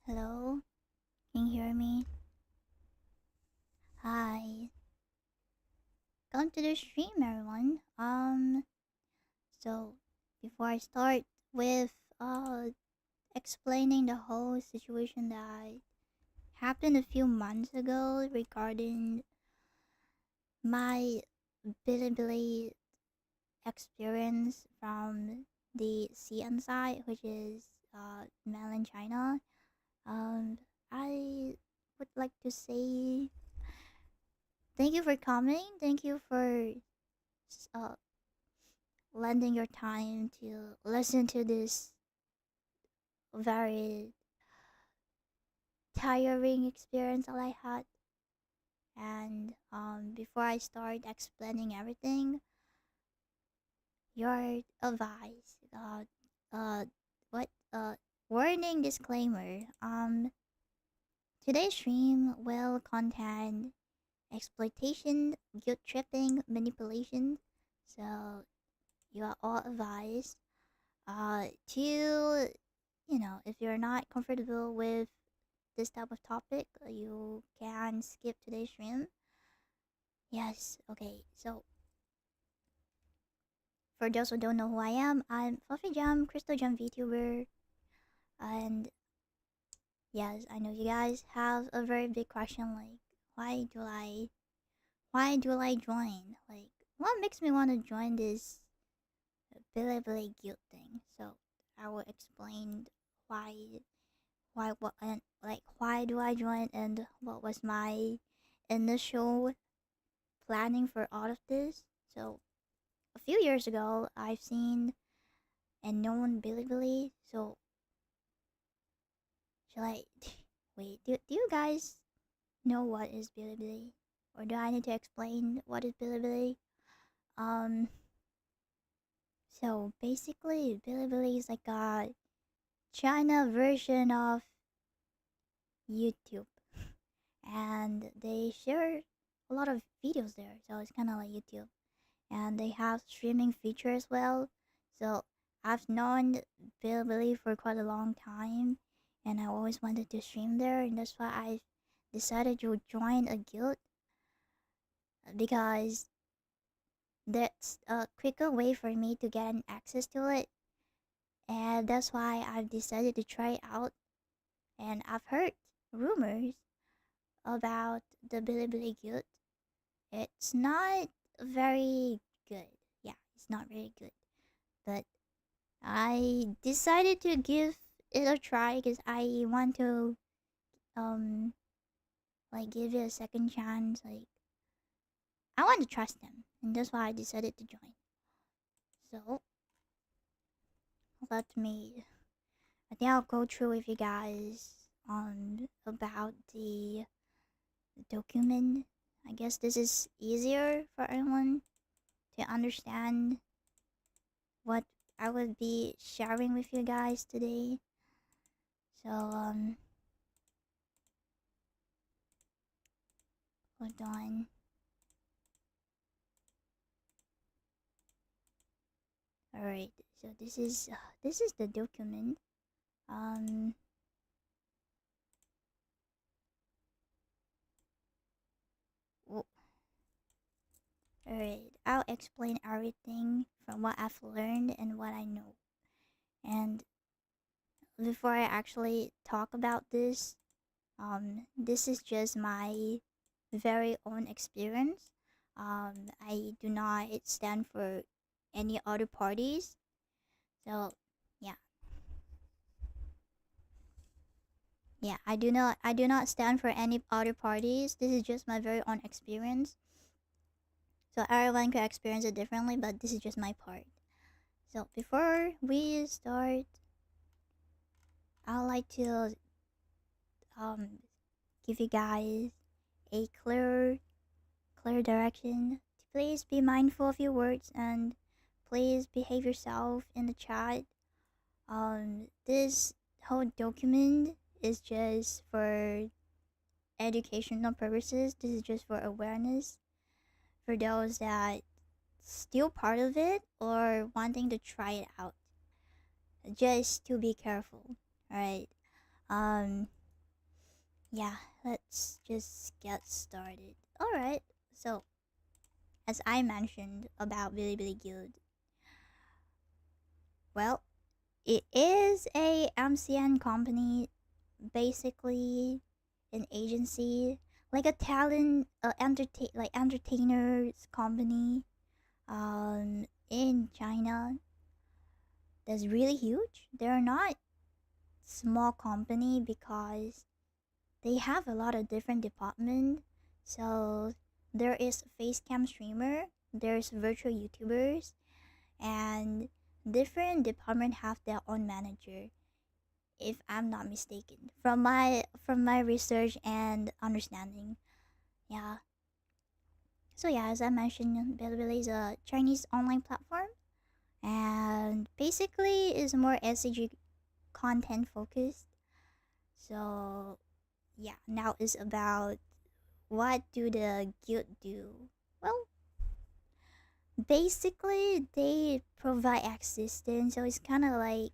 Hello, can you hear me? Hi, welcome to the stream, everyone. So before I start with explaining the whole situation that happened a few months ago regarding my Bilibili experience from the CN side, which is mainland China. I would like to say thank you for coming. Thank you for uh, lending your time to listen to this very tiring experience that I had. And before I start explaining everything, your advice, what warning disclaimer. Today's stream will contain exploitation, guilt tripping, manipulation. So you are all advised to, if you're not comfortable with this type of topic, you can skip today's stream. Yes, okay. So for those who don't know who I am, I'm Fluffy Jam, Crystal Jam VTuber, and yes, I know you guys have a very big question, like why do I join? Like, what makes me want to join this Bilibili guild thing? So I will explain what, and like why do I join and what was my initial planning for all of this. So a few years ago, I've seen and known Bilibili. So shall I wait? Do you guys know what is Bilibili? Or do I need to explain what is Bilibili? So basically, Bilibili is like a China version of YouTube, and they share a lot of videos there. So it's kind of like YouTube, and they have streaming feature as well. So I've known Bilibili for quite a long time, and I always wanted to stream there, and that's why I decided to join a guild because that's a quicker way for me to get an access to it, and that's why I've decided to try it out. And I've heard rumors about the Bilibili guild. It's not very good. Yeah, it's not very good. But I decided to give it a try because I want to like give it a second chance. Like, I want to trust them, and that's why I decided to join. So let me, I think I'll go through with you guys about the document. I guess this is easier for everyone to understand what I will be sharing with you guys today. So hold on. All right. So this is the document. Alright, I'll explain everything from what I've learned and what I know. And before I actually talk about this, this is just my very own experience. I do not stand for any other parties. So yeah. Yeah, I do not stand for any other parties. This is just my very own experience. So everyone could experience it differently, but this is just my part. So before we start, I'd like to give you guys a clear direction. Please be mindful of your words and please behave yourself in the chat. This whole document is just for educational purposes. This is just for awareness for those that still part of it or wanting to try it out. Just to be careful, alright? Yeah, let's just get started. Alright, so as I mentioned about Bilibili Guild, well, it is a MCN company, basically an agency, like a talent, entertainers company, in China. That's really huge. They're not small company because they have a lot of different departments. So there is face cam streamer, there's virtual YouTubers, and different department have their own manager, if I'm not mistaken, from my research and understanding. Yeah. So yeah, as I mentioned, Bilibili is a Chinese online platform, and basically is more SCG content focused. So yeah, now is about what do the guild do? Well, basically they provide assistance, so it's kind of like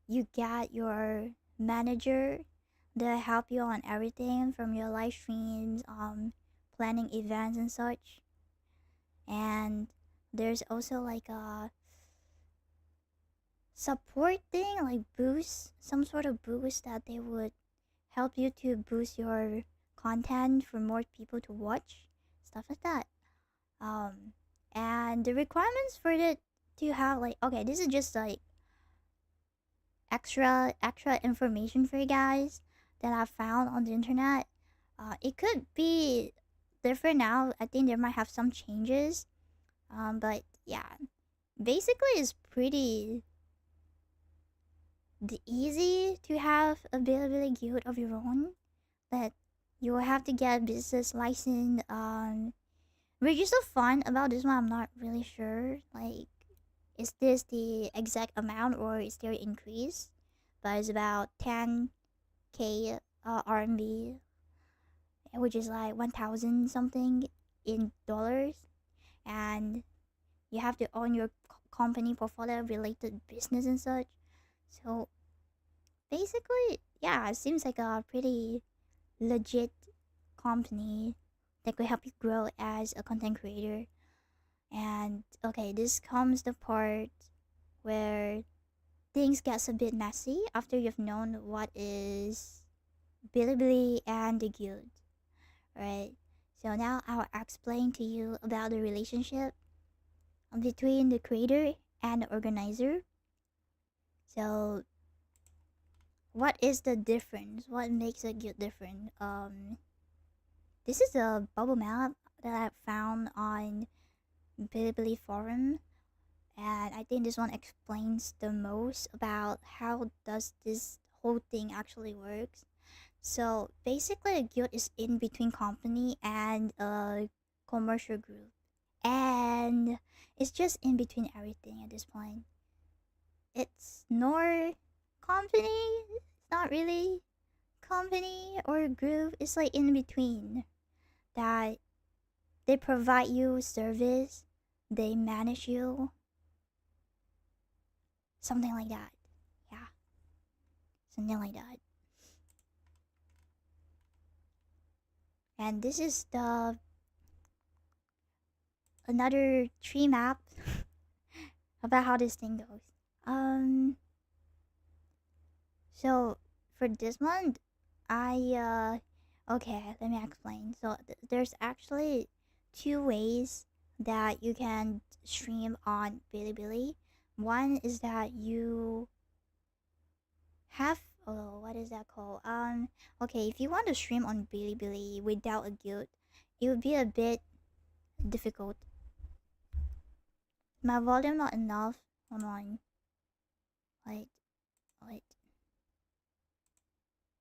you get your manager that help you on everything from your live streams, planning events and such. And there's also like a support thing, like boost, some sort of boost that they would help you to boost your content for more people to watch, stuff like that. And the requirements for it to have, like, okay, this is just like extra information for you guys that I found on the internet. It could be different now. I think there might have some changes. But yeah, basically it's pretty easy to have a Bilibili guild of your own. That you will have to get business license. Which is so fun about this one. I'm not really sure. Like, is this the exact amount or is there increase? But it's about 10k RMB, which is like 1,000 something in dollars, and you have to own your company portfolio related business and such. So basically, yeah, it seems like a pretty legit company that could help you grow as a content creator. And okay, this comes the part where things gets a bit messy after you've known what is Bilibili and the guild, right? So now I'll explain to you about the relationship between the creator and the organizer. So what is the difference? What makes a guild different? This is a bubble map that I found on Bilibili forum, and I think this one explains the most about how does this whole thing actually works. So basically, a guild is in between company and a commercial group, and it's just in between everything at this point. It's nor company, it's not really company or group. It's like in between that they provide you service, they manage you, something like that. Yeah, something like that. And this is the another tree map about how this thing goes. Um, so for this one, okay, let me explain. So there's actually two ways that you can stream on Bilibili. One is that you have, oh, what is that called? Okay, if you want to stream on Bilibili without a guild, it would be a bit difficult. My volume not enough. Hold on. Wait, wait.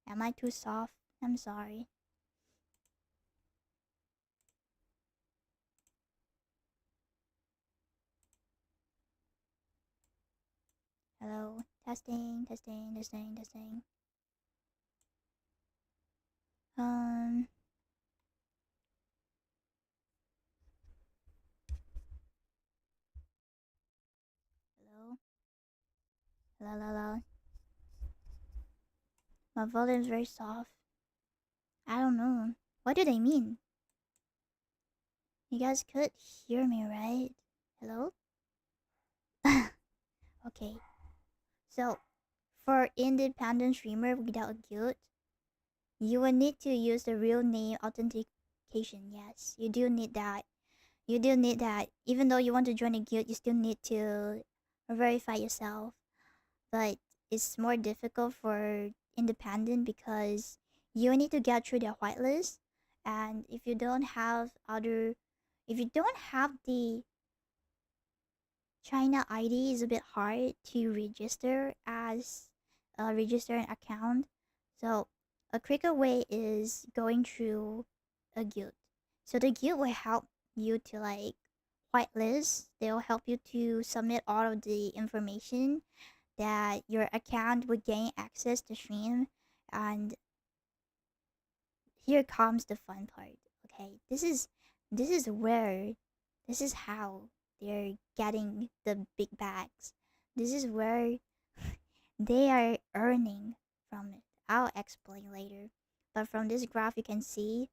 Am I too soft? I'm sorry. Hello. Testing, testing, testing, testing. Um. Hello. Hello, hello, hello. My volume is very soft. I don't know. What do they mean? You guys could hear me, right? Hello? Okay. So, for independent streamer without guilt, you will need to use the real name authentication. Yes, you do need that. You do need that. Even though you want to join a guild, you still need to verify yourself. But it's more difficult for independent because you need to get through their whitelist. And if you don't have the China ID, it's a bit hard to register an account. So a quicker way is going through a guild. So the guild will help you to like whitelist. They'll help you to submit all of the information that your account would gain access to stream. And here comes the fun part. Okay, this is how they're getting the big bags. This is where they are earning from it. I'll explain later. But from this graph, you can see,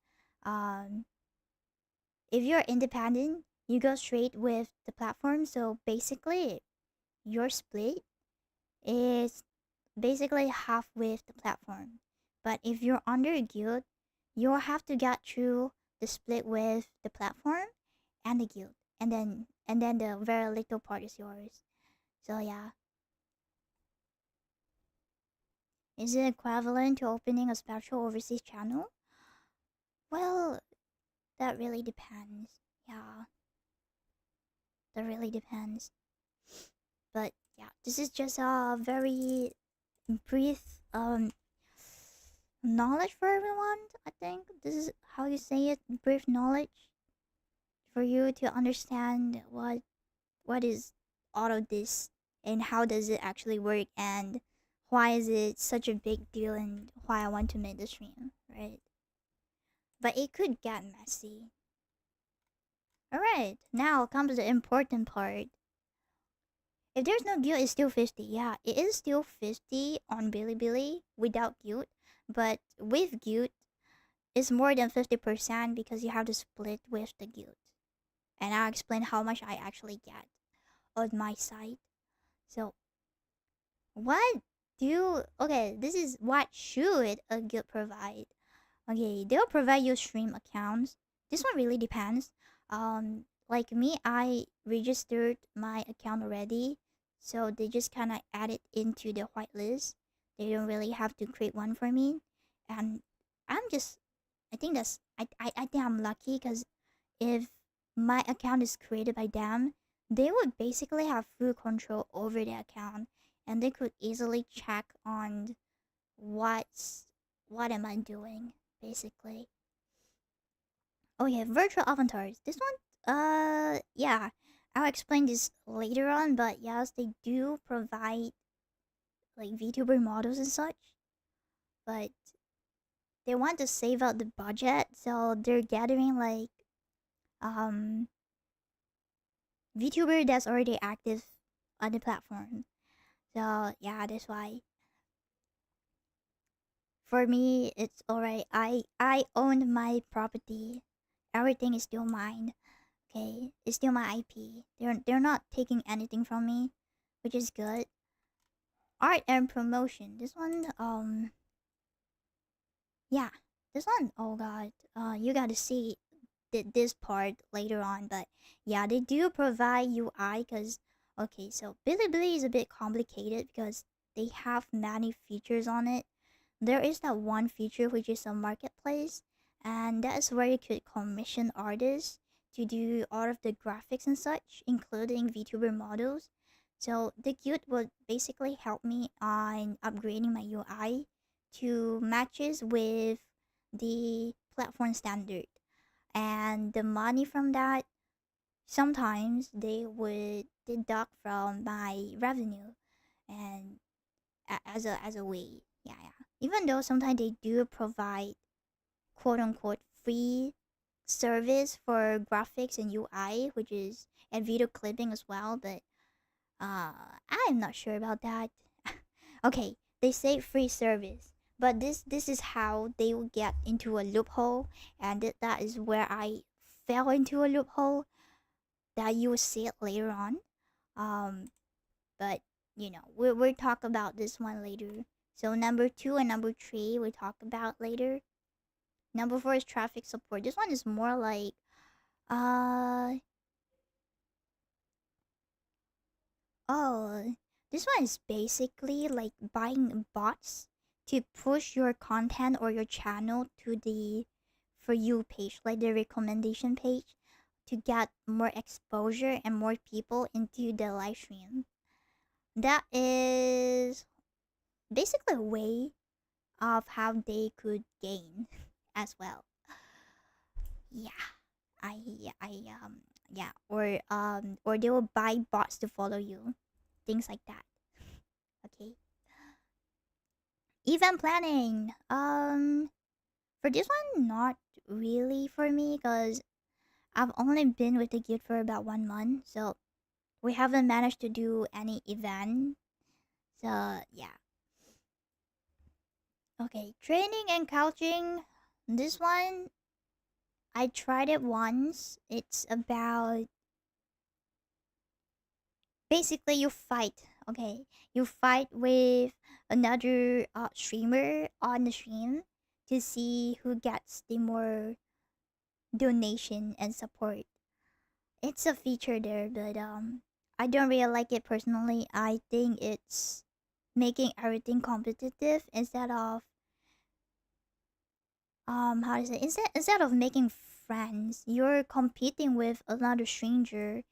if you're independent, you go straight with the platform. So basically, your split is basically half with the platform. But if you're under a guild, you'll have to get through the split with the platform and the guild, and then the very little part is yours. So yeah. Is it equivalent to opening a special overseas channel? Well, that really depends. Yeah. That really depends. But yeah, this is just a very brief knowledge for everyone. I think this is how you say it, brief knowledge, for you to understand what is all of this and how does it actually work and why is it such a big deal and why I want to make the stream, right? But it could get messy. Alright, now comes the important part. If there's no guild, it's still 50. Yeah, it is still 50 on Bilibili without guild. But with guild, it's more than 50% because you have to split with the guild. And I'll explain how much I actually get on my site. So, this is what should a guild provide. Okay, they'll provide you stream accounts. This one really depends. Like me, I registered my account already, so they just kind of add it into the whitelist. They don't really have to create one for me, and I think I'm lucky because if my account is created by them, they would basically have full control over the account, and they could easily check on what am I doing basically. Oh yeah, virtual avatars. This one, yeah, I'll explain this later on. But yes, they do provide like VTuber models and such, but they want to save out the budget, so they're gathering like VTuber that's already active on the platform. So yeah, that's why. For me, it's alright. I own my property. Everything is still mine. Okay, it's still my IP. They're not taking anything from me, which is good. Art and promotion. This one, yeah, this one. Oh god, you gotta see this part later on. But yeah, they do provide UI. Cause okay, so Bilibili is a bit complicated because they have many features on it. There is that one feature which is a marketplace, and that's where you could commission artists to do all of the graphics and such, including VTuber models. So the guild would basically help me on upgrading my UI to matches with the platform standard. And the money from that, sometimes they would deduct from my revenue and as a way. Yeah. Even though sometimes they do provide quote unquote free service for graphics and UI, which is and video clipping as well, but I'm not sure about that. Okay, they say free service, But this is how they will get into a loophole, and that is where I fell into a loophole that you will see it later on. But we'll talk about this one later. So number 2 and number 3 we'll talk about later. Number 4 is traffic support. This one is more like this one is basically like buying bots to push your content or your channel to the For You page, like the recommendation page, to get more exposure and more people into the live stream. That is basically a way of how they could gain as well. Yeah. Or they will buy bots to follow you. Things like that. Okay. Event planning. For this one, not really for me, because I've only been with the guild for about 1 month, so we haven't managed to do any event. So yeah. Okay, training and couching. This one, I tried it once. It's about basically you fight. Okay, you fight with another streamer on the stream to see who gets the more donation and support. It's a feature there, but I don't really like it personally. I think it's making everything competitive instead of how to say, instead of making friends, you're competing with another stranger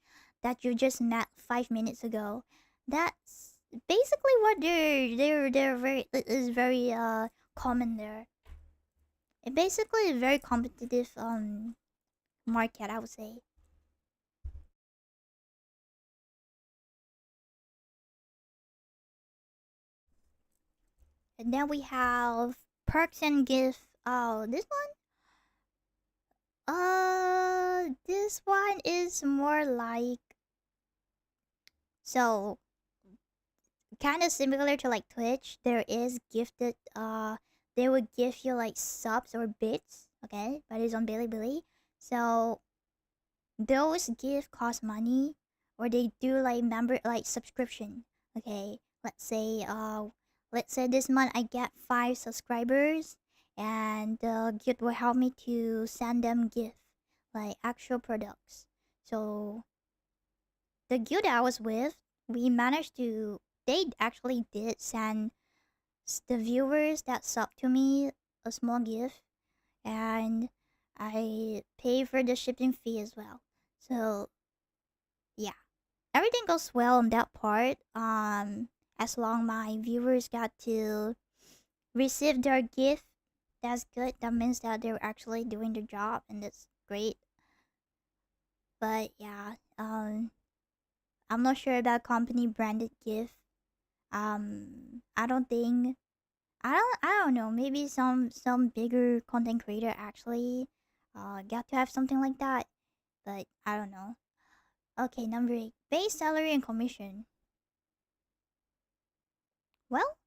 that you just met 5 minutes ago. That's basically what they're very is very common there. It basically is very competitive market, I would say. And then we have perks and gifts. Oh, this one is more like, so kind of similar to like Twitch. There is gifted they would give you like subs or bits, okay, but it's on Bilibili. So those gifts cost money, or they do like member like subscription. Okay, let's say this month I get 5 subscribers, and the guild will help me to send them gift, like actual products. So the guild I was with, we managed to, they actually did send the viewers that sub to me a small gift, and I pay for the shipping fee as well. So yeah, everything goes well on that part. As long my viewers got to receive their gift, that's good. That means that they're actually doing their job, and that's great. But yeah, I'm not sure about company branded gift. I don't think, I don't know. Maybe some bigger content creator actually got to have something like that, but I don't know. Okay, number 8, base salary and commission. Well,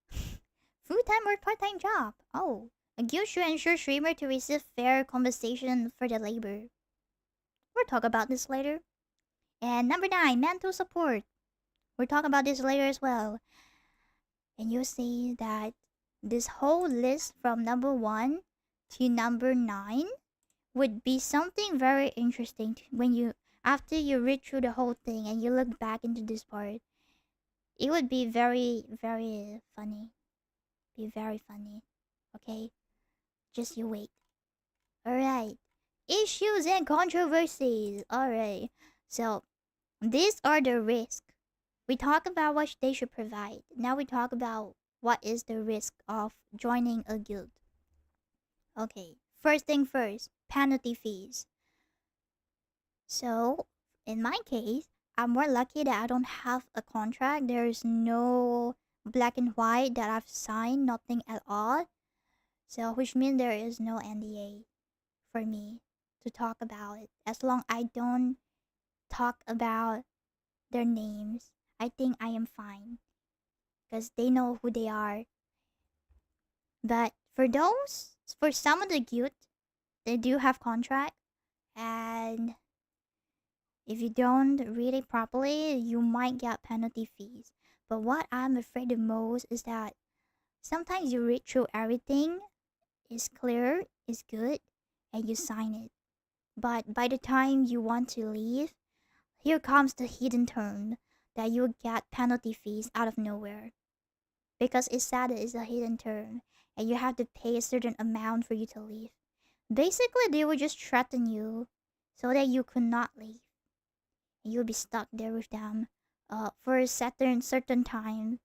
full-time or part-time job. Oh, a guild should ensure streamer to receive fair compensation for their labor. We'll talk about this later. And number 9, mental support. We'll talk about this later as well. And you'll see that this whole list from number 1 to number 9 would be something very interesting when you, after you read through the whole thing and you look back into this part. It would be very, very funny. Be very funny. Okay? Just you wait. Alright. Issues and controversies. Alright. So, these are the risks. We talk about what they should provide. Now we talk about what is the risk of joining a guild. Okay. First thing first, penalty fees. So, in my case, I'm more lucky that I don't have a contract. There's no black and white that I've signed, nothing at all. So, which means there is no NDA for me to talk about it. As long I don't talk about their names, I think I am fine, because they know who they are. But for some of the guild, they do have contract, and if you don't read it properly, you might get penalty fees. But what I'm afraid the most is that sometimes you read through everything, it's clear, it's good, and you sign it. But by the time you want to leave, here comes the hidden term that you get penalty fees out of nowhere. Because it said it is a hidden term, and you have to pay a certain amount for you to leave. Basically, they will just threaten you so that you could not leave. You'll be stuck there with them for a certain time,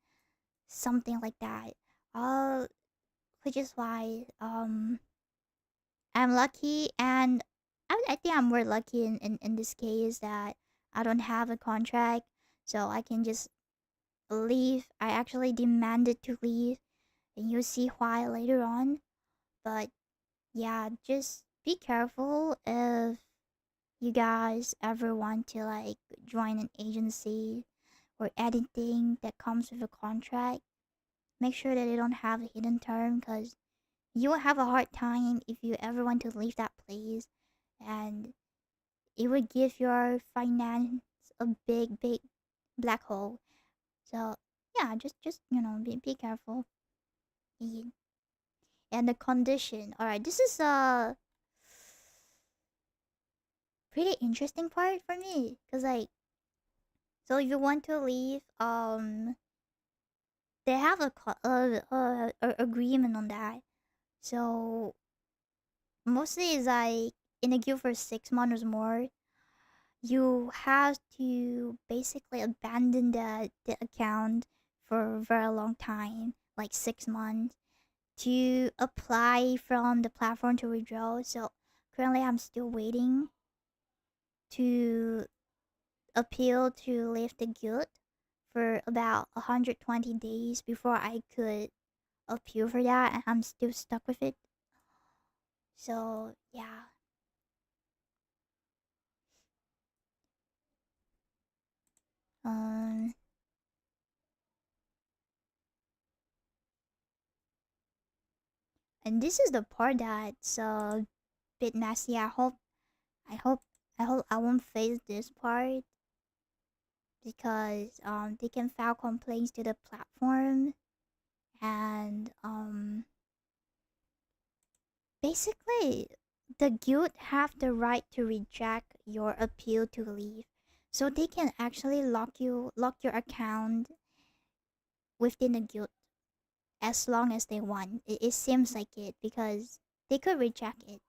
something like that. Which is why I'm lucky, and I think I'm more lucky in this case that I don't have a contract, so I can just leave. I actually demanded to leave, and you'll see why later on. But yeah, just be careful if you guys ever want to like join an agency or anything that comes with a contract. Make sure that they don't have a hidden term, because you will have a hard time if you ever want to leave that place, and it would give your finance a big black hole. So yeah, just be careful. Yeah. And the condition. All right, this is a pretty interesting part for me, because like, so if you want to leave, they have a agreement on that. So mostly it's like in a guild for 6 months or more, you have to basically abandon the account for a very long time, like 6 months, to apply from the platform to withdraw. So currently I'm still waiting to appeal to leave the guild for about 120 days before I could appeal for that, and I'm still stuck with it. So yeah. Um and this is the part that's a bit messy. I hope I won't face this part, because they can file complaints to the platform, and basically the guild have the right to reject your appeal to leave. So they can actually lock your account within the guild as long as they want. It seems like it, because they could reject it.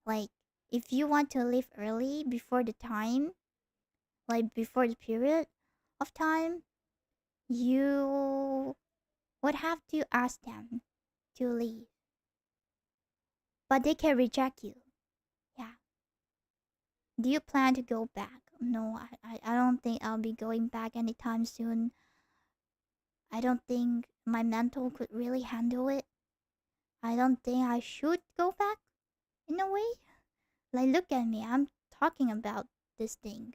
Like, if you want to leave early before the time, like before the period of time, you would have to ask them to leave. But they can reject you. Yeah. Do you plan to go back? No, I don't think I'll be going back anytime soon. I don't think my mental could really handle it. I don't think I should go back in a way. Like, look at me, I'm talking about this thing.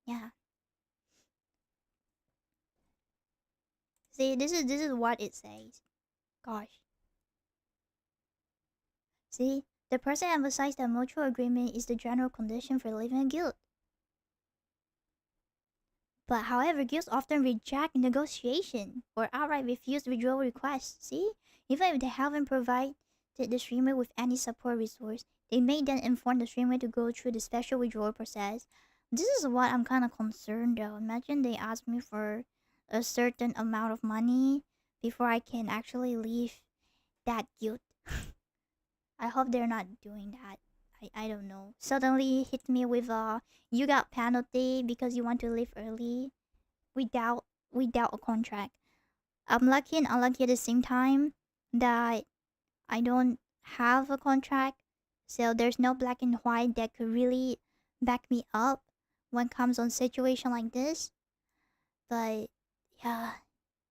Yeah. See, this is what it says. Gosh. See, the person emphasized that mutual agreement is the general condition for leaving a guild. But however, guilds often reject negotiation or outright refuse withdrawal requests. See, even if they haven't provided the streamer with any support resource, they may then inform the streamer to go through the special withdrawal process. This is what I'm kind of concerned though. Imagine they ask me for a certain amount of money before I can actually leave that guild. I hope they're not doing that. I don't know. Suddenly hit me with you got penalty because you want to leave early without a contract. I'm lucky and unlucky at the same time that I don't have a contract. So there's no black and white that could really back me up when it comes on situation like this. But yeah,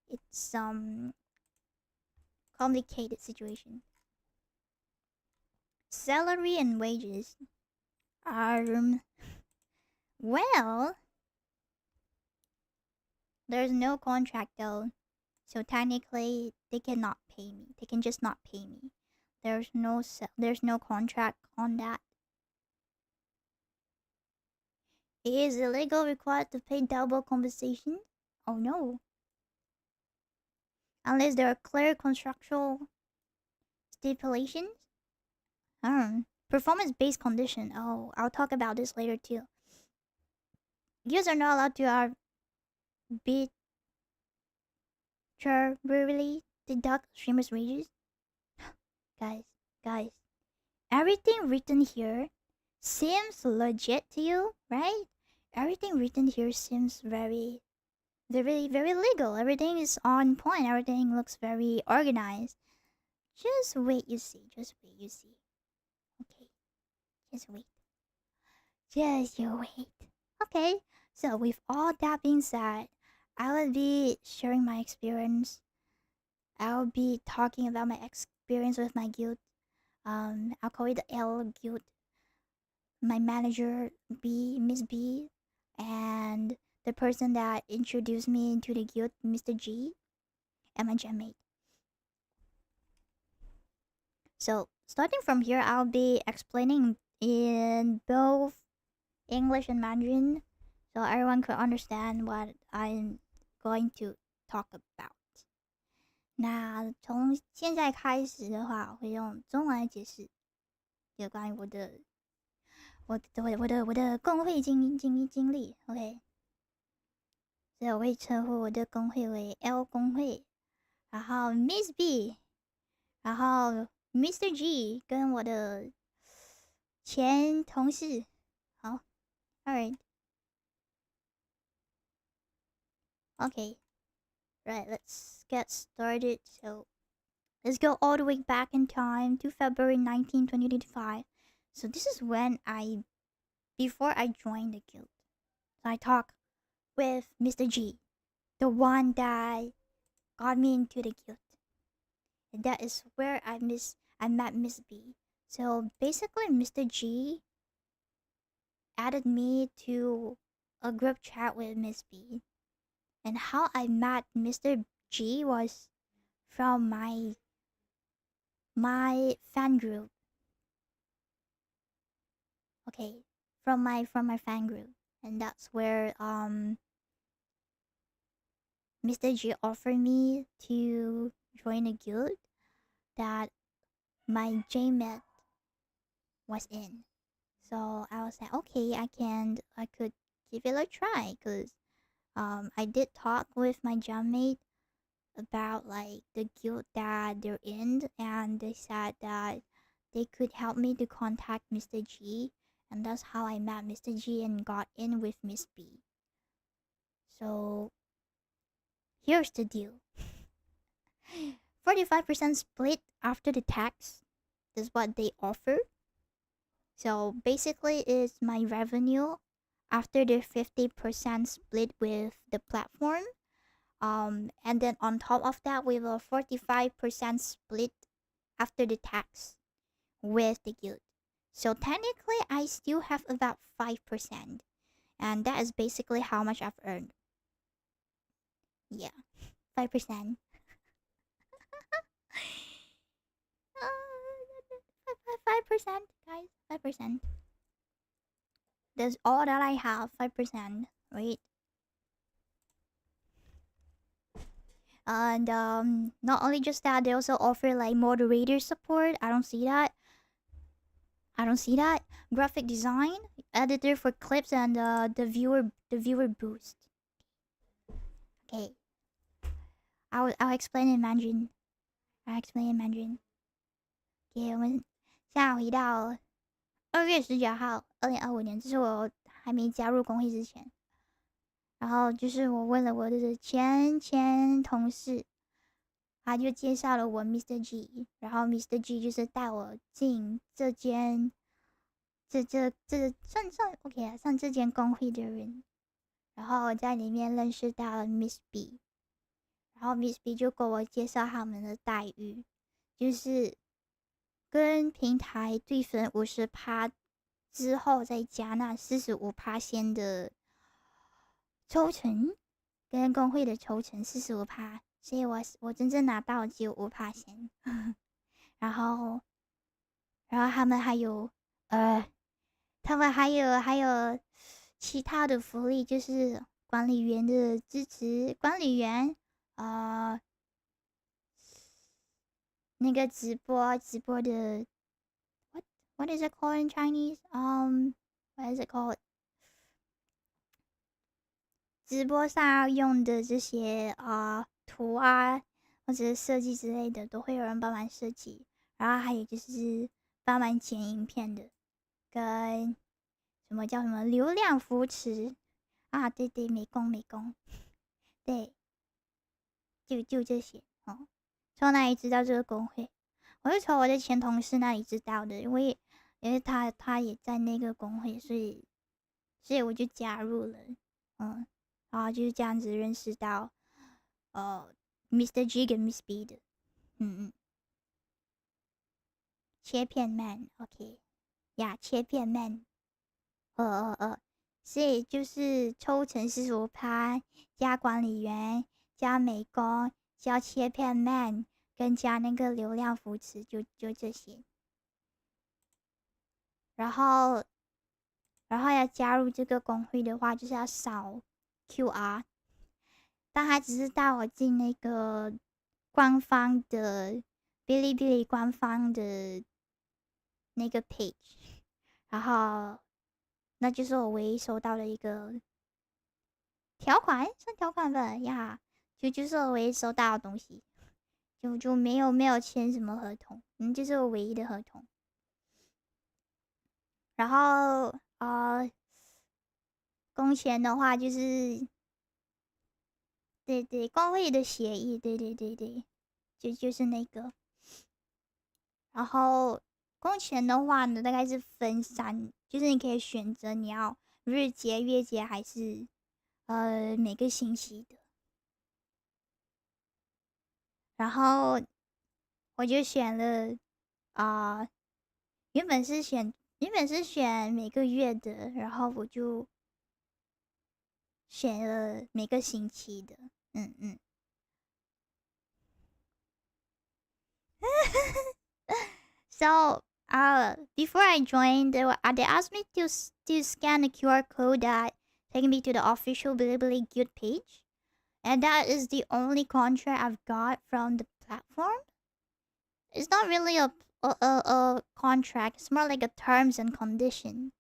it's complicated situation. Salary and wages. Well, there's no contract though, so technically they cannot pay me. They can just not pay me. There's no contract on that. Is illegal required to pay double compensation? Oh no. Unless there are clear contractual stipulations. Performance-based condition. Oh, I'll talk about this later too. Guilds are not allowed to arbitrarily deduct streamers' wages. Guys, everything written here seems legit to you, right? Everything written here seems very legal. Everything is on point. Everything looks very organized. Just wait, you see. Okay, just wait. Just you wait. Okay, so with all that being said, I will be sharing my experience. I'll be talking about my experience with my guild. I'll call it the L guild. My manager, Miss B, and the person that introduced me into the guild, Mr. G, and my gem mate. So, starting from here, I'll be explaining in both English and Mandarin, so everyone could understand what I'm going to talk about. 那从现在开始的话，我会用中文来解释有关于我的工会经历 ，OK。所以我会称呼我的工会为 L 工会，然后 Miss B， 然后 Mr. G 跟我的前同事，好 ，Alright， Okay, right, let's get started. So, let's go all the way back in time to February 19, 2025. So this is when before I joined the guild. So I talked with Mr. G, the one that got me into the guild. And that is where I met Miss B. So basically, Mr. G added me to a group chat with Miss B. And how I met Mr. G was from my fan group. Okay, from my fan group, and that's where Mr. G offered me to join a guild that my J-Met was in. So I was like, okay, I could give it a try, because I did talk with my jam mate about like the guild that they're in, and they said that they could help me to contact Mr. G, and that's how I met Mr. G and got in with Miss B. So here's the deal. 45% split after the tax is what they offer. So basically it's my revenue after the 50% split with the platform. And then on top of that, we have a 45% split after the tax with the guild. So technically, I still have about 5%. And that is basically how much I've earned. Yeah, 5%. 5%, guys, 5%. That's all that I have, 5%, right? And not only just that, they also offer like moderator support. I don't see that. Graphic design, editor for clips, and the viewer boost. Okay, I'll explain in Mandarin. Okay, 我们现在回到2月19号，2025年，这是我还没加入工会之前。然后就是我问了我的前同事，他就介绍了我 Mr. G， 然后 Mr. G 就是带我进这间算这间工会的人，然后我在里面认识到了 Miss B， 然后 Miss B 就给我介绍他们的待遇，就是跟平台对分50%之后再加那45%的抽成，跟工会的抽成45%，所以我真正拿到只有5%，然后他们还有其他的福利，就是管理员的支持，管理员那个直播的 what is it called in Chinese? What is it called? 直播上要用的这些图啊或者设计之类的，都会有人帮忙设计。然后还有就是帮忙剪影片的，跟什么叫什么流量扶持啊？对，美工，对，就这些哦。从哪里知道这个工会？我是从我的前同事那里知道的，因为他也在那个工会，所以我就加入了，然后就是这样子认识到Mr. G 跟 Miss B 的，切片 man OK 呀，切片 man，所以就是抽成45%，加管理员，加美工，加切片 man，跟加那个流量扶持，就这些。然后要加入这个工会的话，就是要扫 QR。但他只是带我进那个官方的Bilibili 官方的那个 page，然后那就是我唯一收到的一个条款，算条款吧呀，就是我唯一收到的东西，就没有签什么合同，就是我唯一的合同。然后工钱的话就是对工会的协议，对，就是那个。然后工钱的话呢，大概是分3，就是你可以选择你要日结、月结还是每个星期的。然后我就选了原本是选每个月的，然后我就选了每个星期的，So before I joined, they asked me to scan the QR code that take me to the official Bilibili Guild page, and that is the only contract I've got from the platform. It's not really a contract. It's more like a terms and condition.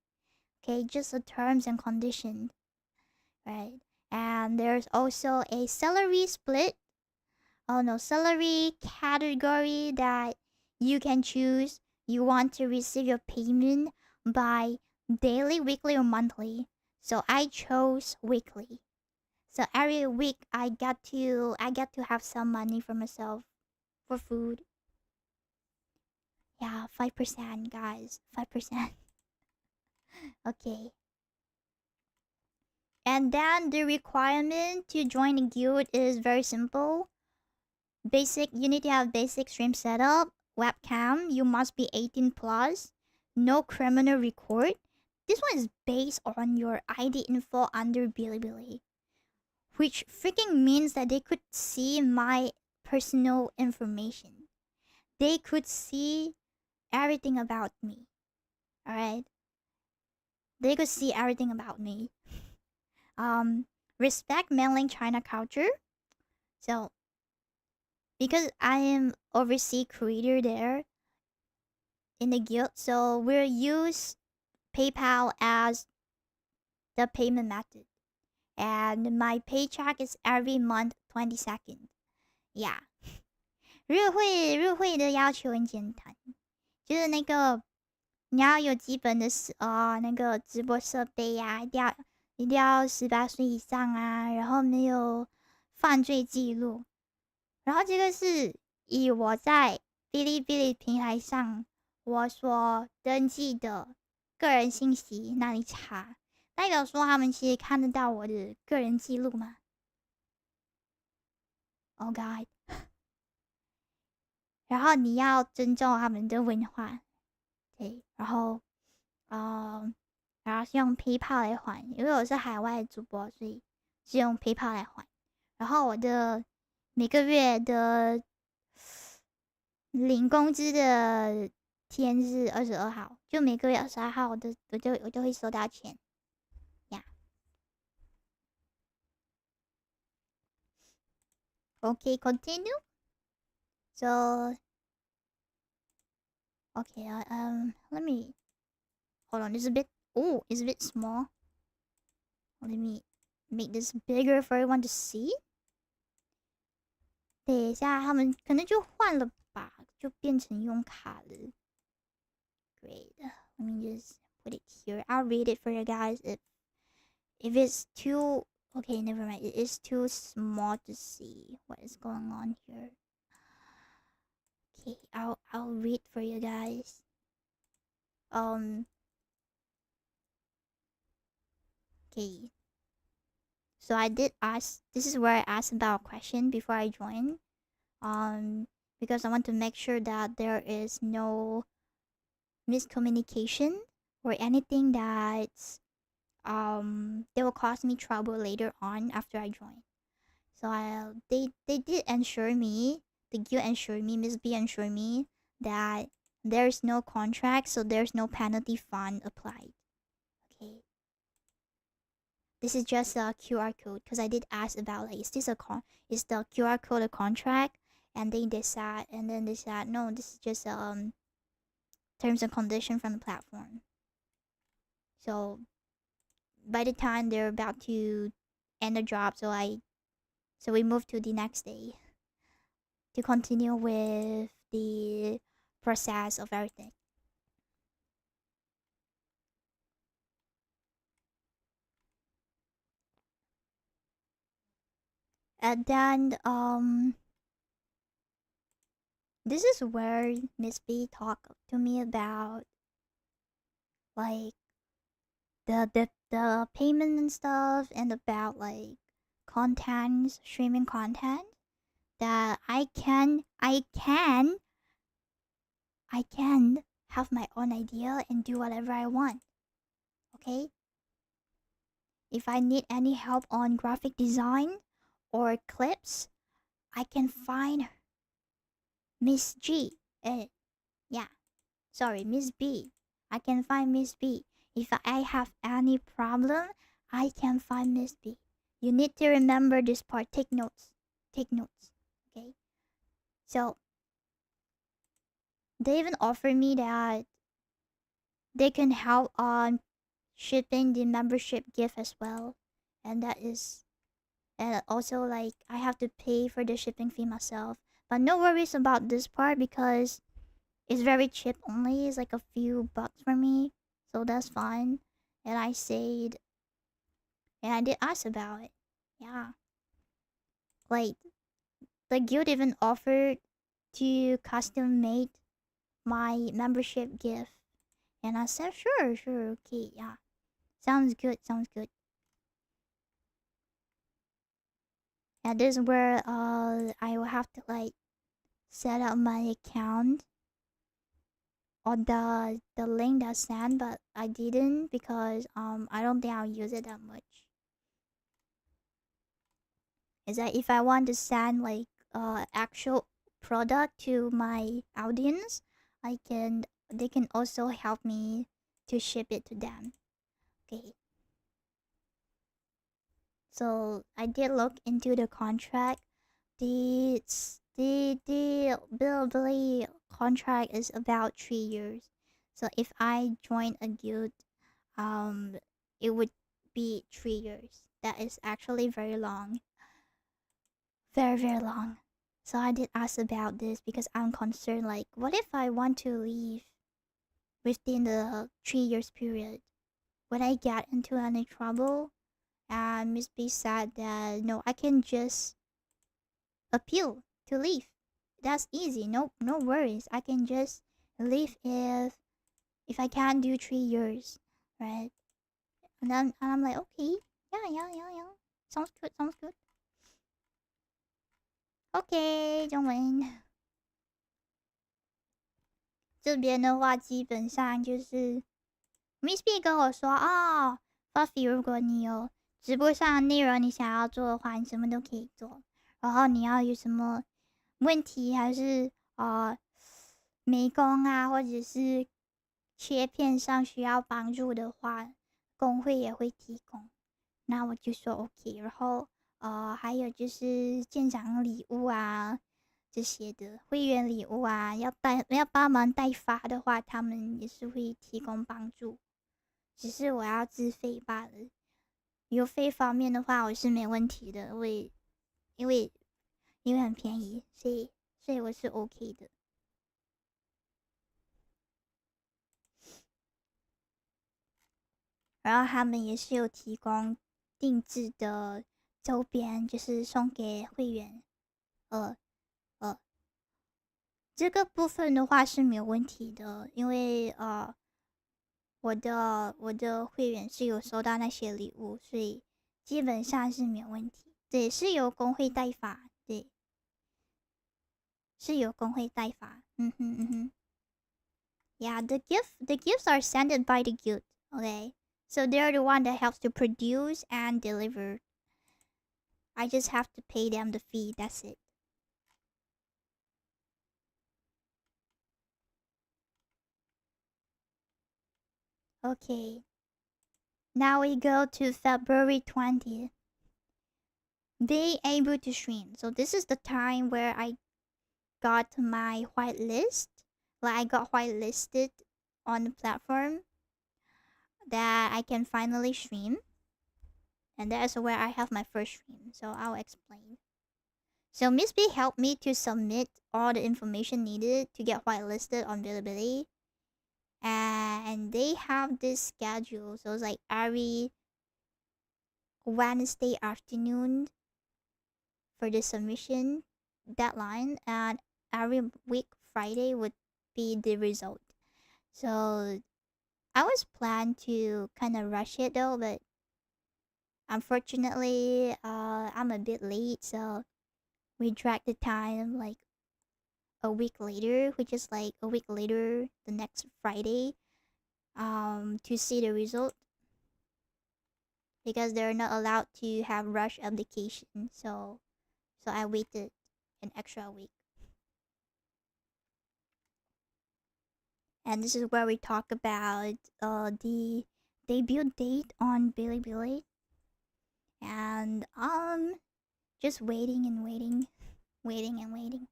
Okay, just a terms and condition, right? And there's also a salary split. Oh no, salary category that you can choose. You want to receive your payment by daily, weekly, or monthly. So I chose weekly. So every week I get to have some money for myself for food. Yeah, 5%, guys. 5%. Okay. And then the requirement to join the guild is very simple. You need to have basic stream setup, webcam, you must be 18 plus, no criminal record. This one is based on your ID info under Bilibili, which freaking means that they could see my personal information. They could see everything about me. Alright? They could see everything about me. Respect mainland China culture. So because I am overseas creator there in the guild, so we'll use PayPal as the payment method. And my paycheck is every month 22nd. Yeah. 入会的要求很简单，就是那个你要有基本的那个直播设备呀，一定要18岁以上啊，然后没有犯罪记录。然后这个是以我在哔哩哔哩平台上我所登记的个人信息那里查，代表说他们其实看得到我的个人记录吗？ Oh God！ 然后你要尊重他们的文化，对，然后是用 PayPal 来还，因为我是海外主播，所以是用 PayPal 来还。然后我的每个月的领工资的天是22号，就每个月22号我就会收到钱呀。Okay, continue. So, okay, let me hold on. It's a bit, it's a bit small. Let me make this bigger for everyone to see. 等一下，他们可能就换了吧，就变成用卡了。Great. Let me just put it here. I'll read it for you guys. If it's too okay, never mind. It is too small to see what is going on here. Okay, I'll read for you guys. Okay. So I did ask. This is where I asked about a question before I joined. Because I want to make sure that there is no miscommunication or anything that's that will cause me trouble later on after I join. So they did ensure me, the guild ensured me, Miss B ensured me that there's no contract, so there's no penalty fund applied. Okay. This is just a QR code because I did ask about like is the QR code a contract? And then they said no, this is just terms and condition from the platform. So by the time they're about to end the job, so we moved to the next day to continue with the process of everything. And then this is where Miss B talked to me about like the payment and stuff, and about like content, streaming content that I can have my own idea and do whatever I want. Okay? If I need any help on graphic design or clips, I can find Miss G. Miss B. I can find Miss B. If I have any problem, I can find Miss B. You need to remember this part. Take notes. Okay? So, they even offer me that they can help on shipping the membership gift as well. And also like I have to pay for the shipping fee myself. But no worries about this part because it's very cheap only. It's like a few bucks for me. So that's fine. And I did ask about it. Yeah. Like, the guild even offered to custom make my membership gift. And I said, sure, okay, yeah. Sounds good. And this is where I will have to like set up my account on the link that's sent, but I didn't because I don't think I'll use it that much. Is that if I want to send like actual product to my audience, they can also help me to ship it to them. Okay. So I did look into the contract. The Bilibili contract is about 3 years. So if I join a guild, it would be 3 years. That is actually very long. Very long. So I did ask about this because I'm concerned, like, what if I want to leave within the 3 years period? Would I get into any trouble? And Miss B said that no, I can just appeal to leave. That's easy. No worries. I can just leave if I can't do 3 years, right? And then I'm like, okay, yeah. Sounds good. OK， 中文这边的话，基本上就是 Miss B 跟我说哦 ，Fluffy， 如果你有直播上的内容你想要做的话，你什么都可以做。然后你要有什么问题，还是美工啊，或者是切片上需要帮助的话，工会也会提供。那我就说 OK。然后还有就是舰长礼物啊这些的，会员礼物啊，要帮忙代发的话，他们也是会提供帮助，只是我要自费罢了。邮费方面的话，我是没问题的，因为很便宜，所以我是 OK 的。然后他们也是有提供定制的周边，就是送给会员。呃呃，这个部分的话是没有问题的，因为我的会员是有收到那些礼物，所以基本上是没有问题。对，是由工会代发，对，是由工会代发。Yeah, the gifts are sent by the guild. Okay, so they're the one that helps to produce and deliver. I just have to pay them the fee. That's it. Okay. Now we go to February 20th. Be able to stream. So this is the time where I got my whitelist. Like I got whitelisted on the platform that I can finally stream. And that's where I have my first stream. So I'll explain. So Miss B helped me to submit all the information needed to get whitelisted on Bilibili. And they have this schedule. So it's like every Wednesday afternoon for the submission deadline, and every week Friday would be the result. So I was planned to kind of rush it though, but unfortunately I'm a bit late, so we dragged the time like a week later, which is like a week later the next Friday, to see the result, because they're not allowed to have rush application. So I waited an extra week. And this is where we talk about the debut date on Bilibili. And just waiting and waiting, waiting and waiting.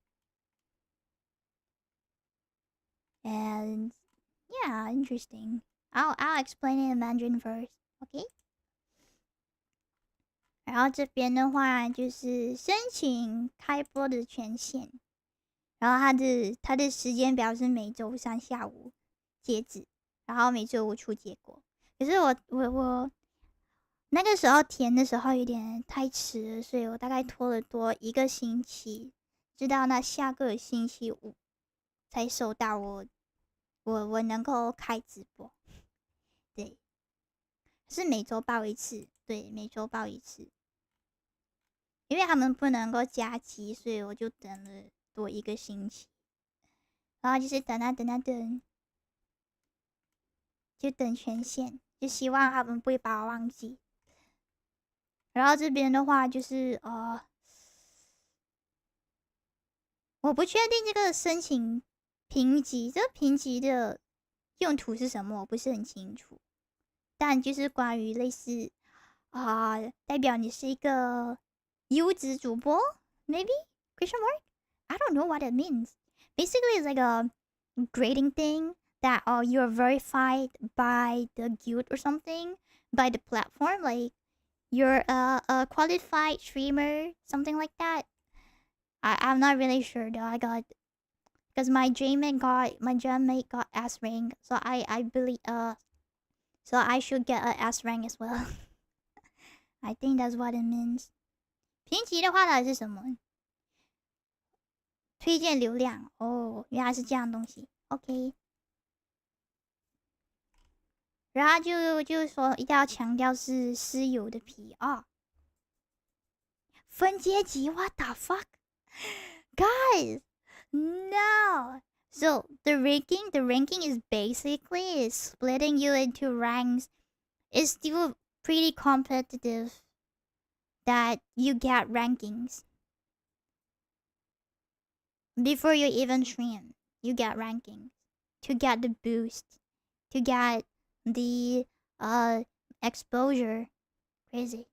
And yeah, interesting. I'll explain it in Mandarin first, okay? 然后这边的话就是申请开播的权限，然后它的时间表是每周三下午截止，然后每周五出结果。可是我那个时候填的时候有点太迟了，所以我大概拖了多1个星期，直到那下个星期五才收到我能够开直播。对，是每周报一次，对，每周报一次。因为他们不能够加急，所以我就等了多1个星期。然后就是等啊等啊等，就等权限，就希望他们不会把我忘记。然后这边的话就是我不确定这个申请评级，这个评级的用途是什么，我不是很清楚。但就是关于类似代表你是一个优质主播 ，maybe question mark? I don't know what it means. Basically, it's like a grading thing that you're verified by the guild or something, by the platform, like you're a qualified streamer, something like that. I'm not really sure though. I got because my jam mate got S rank, so I believe so I should get a S rank as well. I think that's what it means. 评级的话到底是什么？推荐流量哦，原来是这样东西。OK， 然后就说一定要强调是私有的皮啊。分阶级 ，What the fuck, guys? No. So the ranking is basically splitting you into ranks. It's still pretty competitive that you get rankings. before you even stream, you get rankings to get the boost, to get the exposure. Crazy.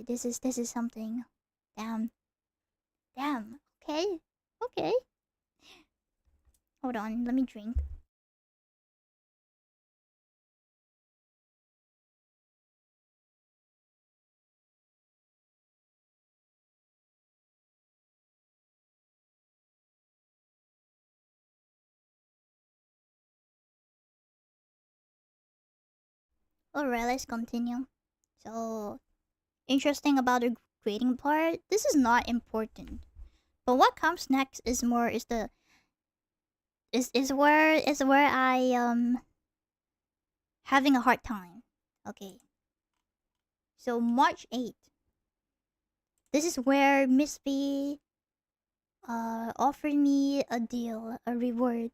This is something. Damn. Okay. Hold on, let me drink. Alright, let's continue. So, interesting about the grading part. This is not important, but what comes next is where I having a hard time. Okay. So March 8th. This is where Miss B offered me a deal, a reward,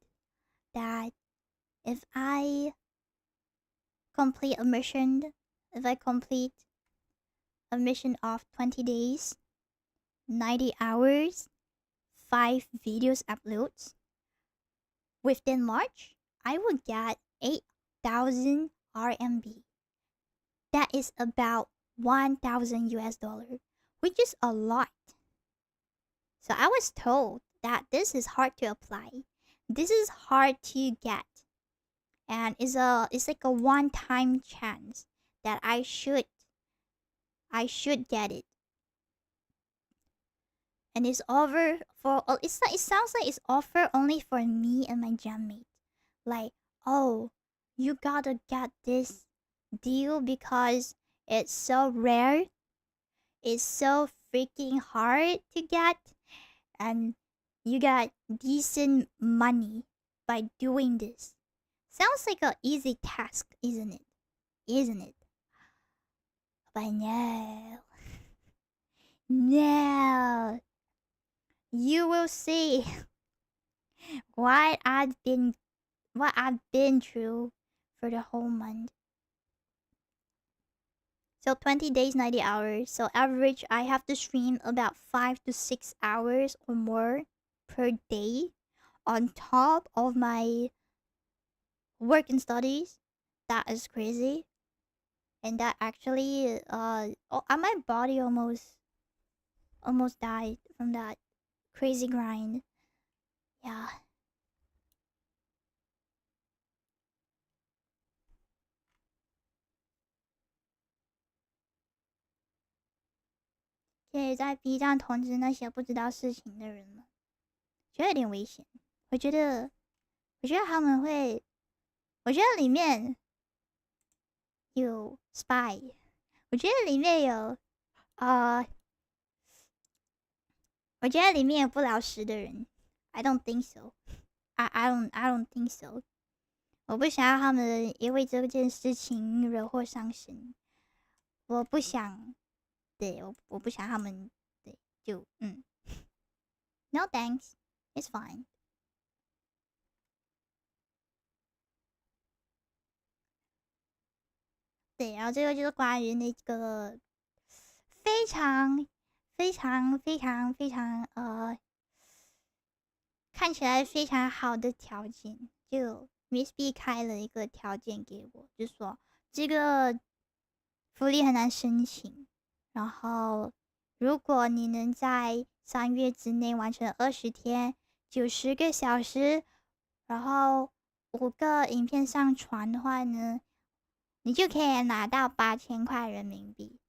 that if I complete a mission of 20 days, 90 hours, 5 videos uploads within March, I will get 8,000 RMB. That is about 1,000 US dollar, which is a lot. So I was told that this is hard to apply. This is hard to get. And it's like a one-time chance that I should get it. And it's over for it sounds like it's offer only for me and my jam mate. Like, oh, you gotta get this deal because it's so rare. It's so freaking hard to get, and you got decent money by doing this. Sounds like an easy task, isn't it? But no. No. You will see what I've been through for the whole month. So 20 days, 90 hours. So average, I have to stream about 5 to 6 hours or more per day on top of my work and studies. That is crazy. And that actually, my body almost died from that crazy grind. Yeah.可以在 B 站通知那些不知道事情的人吗？觉得有点危险。我觉得他们会，我觉得里面有 spy， 我觉得里面有我觉得里面有不老实的人。I don't think so. I don't think so. 我不想要他们因为这件事情惹祸上身。我不想，对，我不想他们，对，就No thanks, it's fine. 对，然后这个就是关于那个非常看起来非常好的条件，就 Miss B 开了一个条件给我，就说这个福利很难申请，然后如果你能在3月之内完成20天90个小时，然后5个影片上传的话呢，你就可以拿到8000块人民币，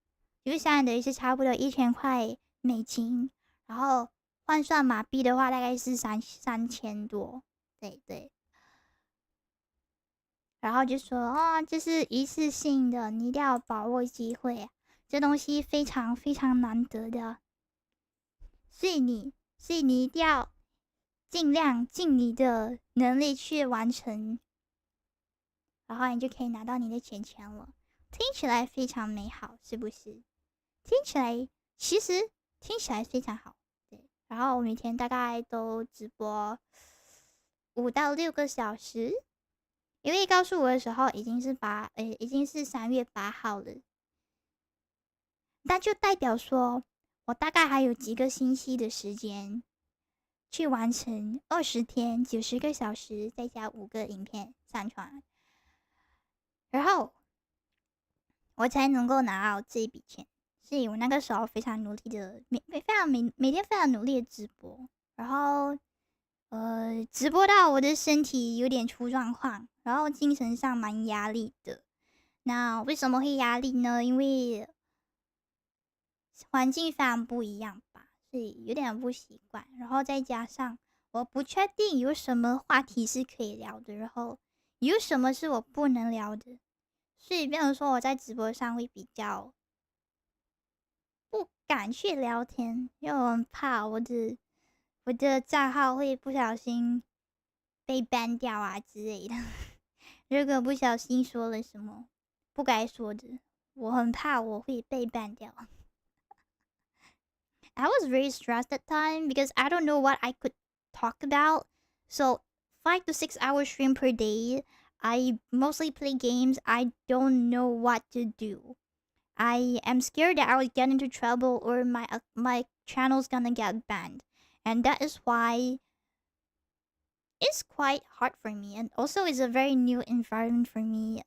就相当于是差不多1000块美金，然后换算马币的话大概是3000多，对。然后就说这是一次性的，你一定要把握机会，这东西非常难得的，所以你一定要尽量尽你的能力去完成，然后你就可以拿到你的钱了。听起来非常美好，是不是？其实听起来非常好，对。然后我每天大概都直播5到6个小时。因为告诉我的时候已经是3月8号了，那就代表说我大概还有几个星期的时间去完成20天90个小时，再加5个影片上传，然后我才能够拿到这一笔钱。所以我那个时候非常努力的，每天非常努力的直播，然后直播到我的身体有点出状况，然后精神上蛮压力的。那为什么会压力呢？因为环境非常不一样吧，所以有点不习惯。然后再加上我不确定有什么话题是可以聊的，然后有什么是我不能聊的，所以变成说我在直播上会比较不敢去聊天，因为我很怕我的账号会不小心被 ban 掉啊之类的。如果不小心说了什么不该说的，我很怕我会被 ban 掉。I was very stressed that time because I don't know what I could talk about. So 5 to 6 hours stream per day. I mostly play games. I don't know what to do. I am scared that I will get into trouble or my channel's gonna get banned, and that is why it's quite hard for me. And also, it's a very new environment for me.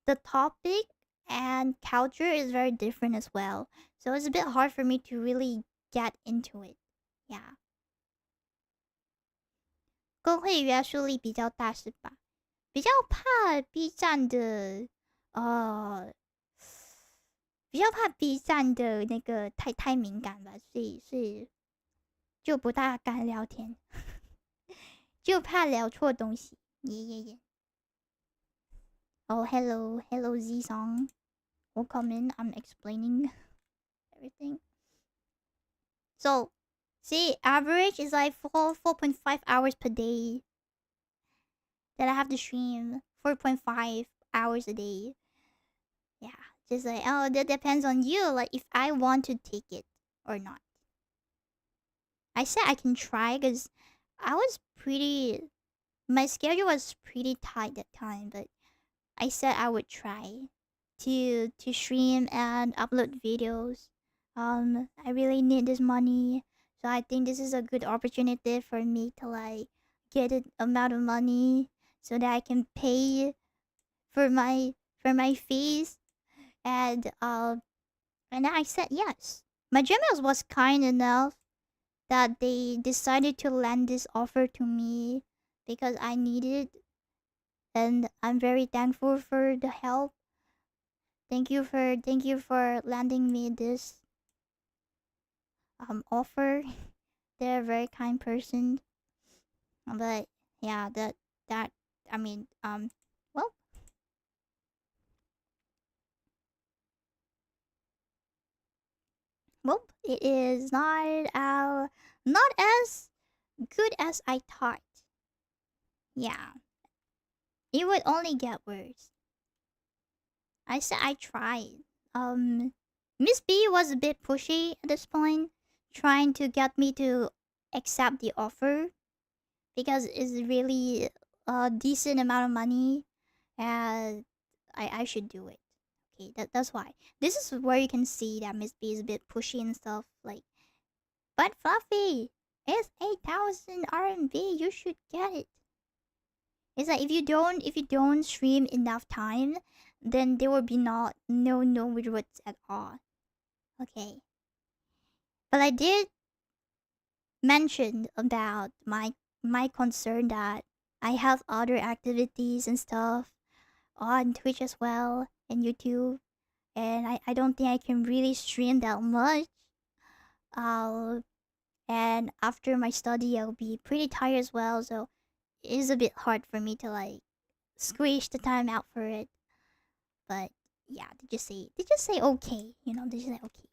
The topic and culture is very different as well, so it's a bit hard for me to really get into it. Yeah. 公会约束力比较大是吧？比较怕 B 站的比较怕 B 站的那个太敏感吧，所以就不大敢聊天，就怕聊错东西。耶。Oh, hello Z Song. Welcome in. I'm explaining everything. So, see, average is like 4.5 hours per day that I have to stream. 4.5 hours a day. Yeah, just like, oh, that depends on you. Like, if I want to take it or not. I said I can try because my schedule was pretty tight that time, but I said I would try to stream and upload videos. I really need this money, so I think this is a good opportunity for me to like get an amount of money so that I can pay for my fees, and I said yes. My Gmail was kind enough that they decided to land this offer to me because I needed, and I'm very thankful for the help. Thank you for landing me this offer. They're a very kind person. But yeah, that I mean well, it is not as good as I thought. Yeah, it would only get worse. I said I tried. Miss B was a bit pushy at this point, trying to get me to accept the offer because it's really a decent amount of money, and I should do it. Okay, that's why. This is where you can see that Miss B is a bit pushy and stuff like. But Fluffy, it's 8,000 RMB. You should get it. It's like if you don't stream enough time, then there will be no rewards at all. Okay. But I did mention about my concern that I have other activities and stuff on Twitch as well and YouTube, and I don't think I can really stream that much. And after my study, I'll be pretty tired as well, so it is a bit hard for me to like squeeze the time out for it. But yeah, they just say okay, they just say okay.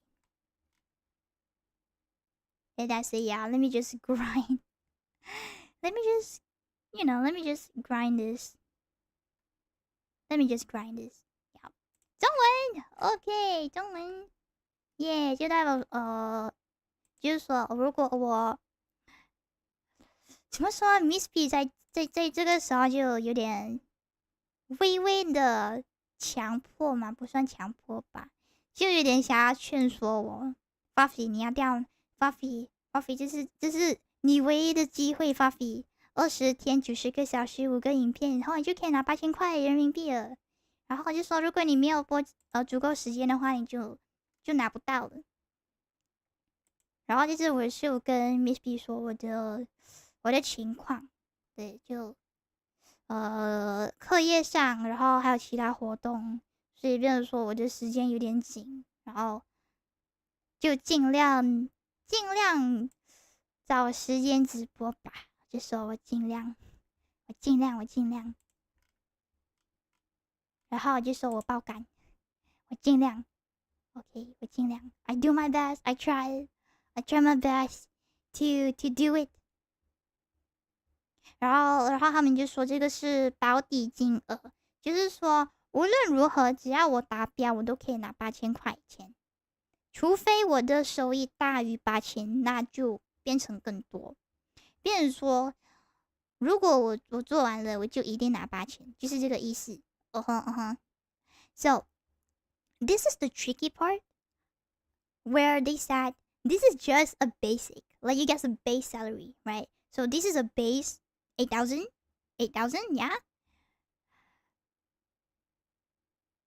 And I say, yeah, let me just grind. let me just grind this. Let me just grind this. Yeah. 中文 OK 中文 Yeah 就代表就是说如果我怎么说 Miss B 在这个时候就有点微微的强迫嘛，不算强迫吧，就有点想要劝说我 Fuffy 你要掉 Fuffy 这是你唯一的机会 Fuffy 20天90个小时5个影片，然后你就可以拿8000块人民币了。然后就说如果你没有播足够时间的话，你就拿不到了。然后就是我是有跟 Miss B 说我的情况，对，就课业上，然后还有其他活动，所以变成说我的时间有点紧，然后就尽量找时间直播吧。就说我尽量，然后就说我爆肝，我尽量 ，OK， 我尽量 ，I do my best, I try my best to do it。然后他们就说这个是保底金额，就是说无论如何，只要我达标，我都可以拿8000块钱，除非我的收益大于8000，那就变成更多。变成说，如果我做完了，我就一定拿8000，就是这个意思。So this is the tricky part where they said this is just a basic, like you get a base salary, right? So this is a base 8,000, yeah.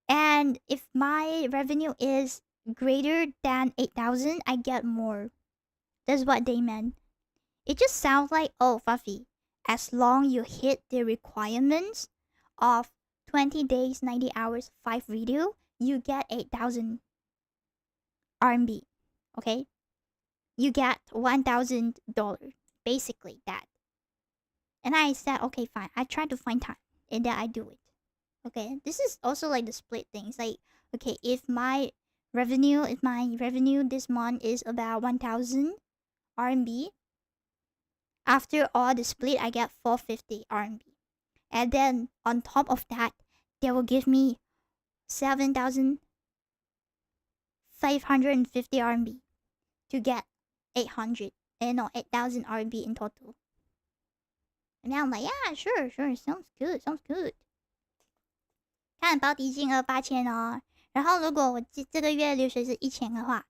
And if my revenue is greater than 8,000, I get more. That's what they meant. It just sounds like, oh, Fuffy, as long you hit the requirements of 20 days, 90 hours, 5 video, you get 8,000 RMB. Okay? You get $1,000. Basically that. And I said, okay, fine. I try to find time. And then I do it. Okay? This is also like the split thing. It's like, okay, if my revenue this month is about 1,000 RMB, after all the split, I get 450 RMB. And then on top of that, they will give me 7,550 RMB to get 8,000 RMB in total. And now I'm like, yeah, sure, sounds good. 看保底金额8000哦，然后如果我这个月流水是1000的话，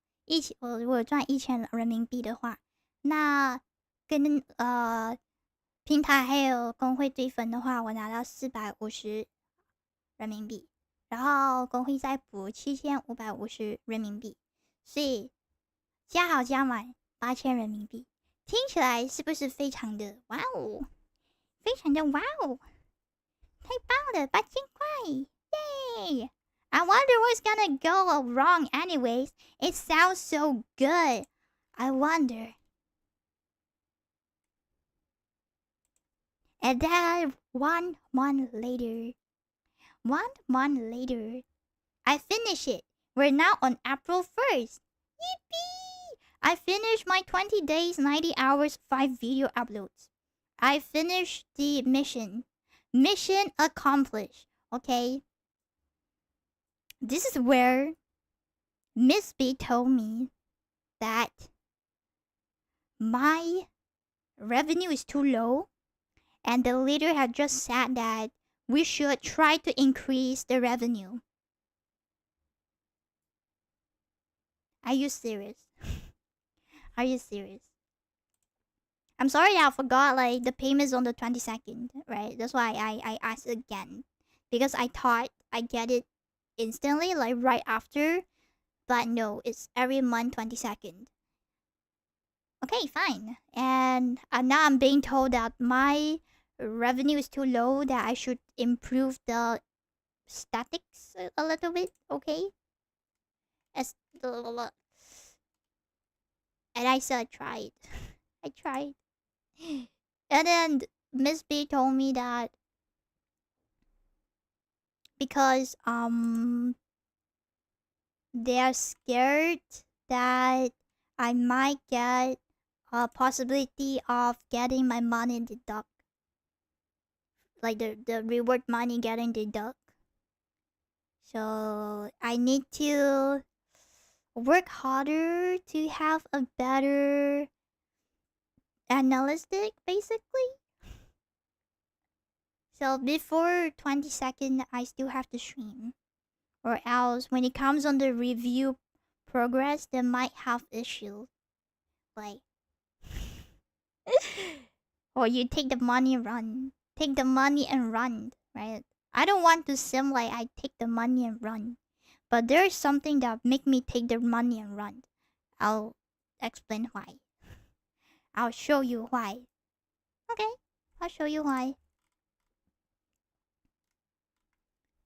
我如果赚1000人民币的话，那跟平台还有工会对分的话，我拿到450人民币，然后工会再补7550人民币，所以加好加满8000人民币，听起来是不是非常的哇哦？非常的哇哦！太棒了，8000块，耶！ I wonder what's gonna go wrong anyways. It sounds so good. I wonder. And then 1 month later, I finish it. We're now on April 1st. Yippee! I finished my 20 days, 90 hours, 5 video uploads. I finished the mission. Mission accomplished. Okay? This is where Miss B told me that my revenue is too low. And the leader had just said that we should try to increase the revenue. Are you serious? Are you serious? I'm sorry I forgot like the payment's on the 22nd, right? That's why I asked again. Because I thought I get it instantly, like right after. But no, it's every month 22nd. Okay, fine. And now I'm being told that my revenue is too low, that I should improve the statics a little bit, okay? And I said I tried. I tried. And then Miss B told me that because they're scared that I might get a possibility of getting my money deduct, like the reward money getting deduct. So I need to work harder to have a better analytic, basically. So before 22nd, I still have to stream, or else when it comes on the review progress that might have issues. Like, or you take the money and run. Take the money and run, right? I don't want to seem like I take the money and run. But there is something that make me take the money and run. I'll explain why. I'll show you why. Okay, I'll show you why.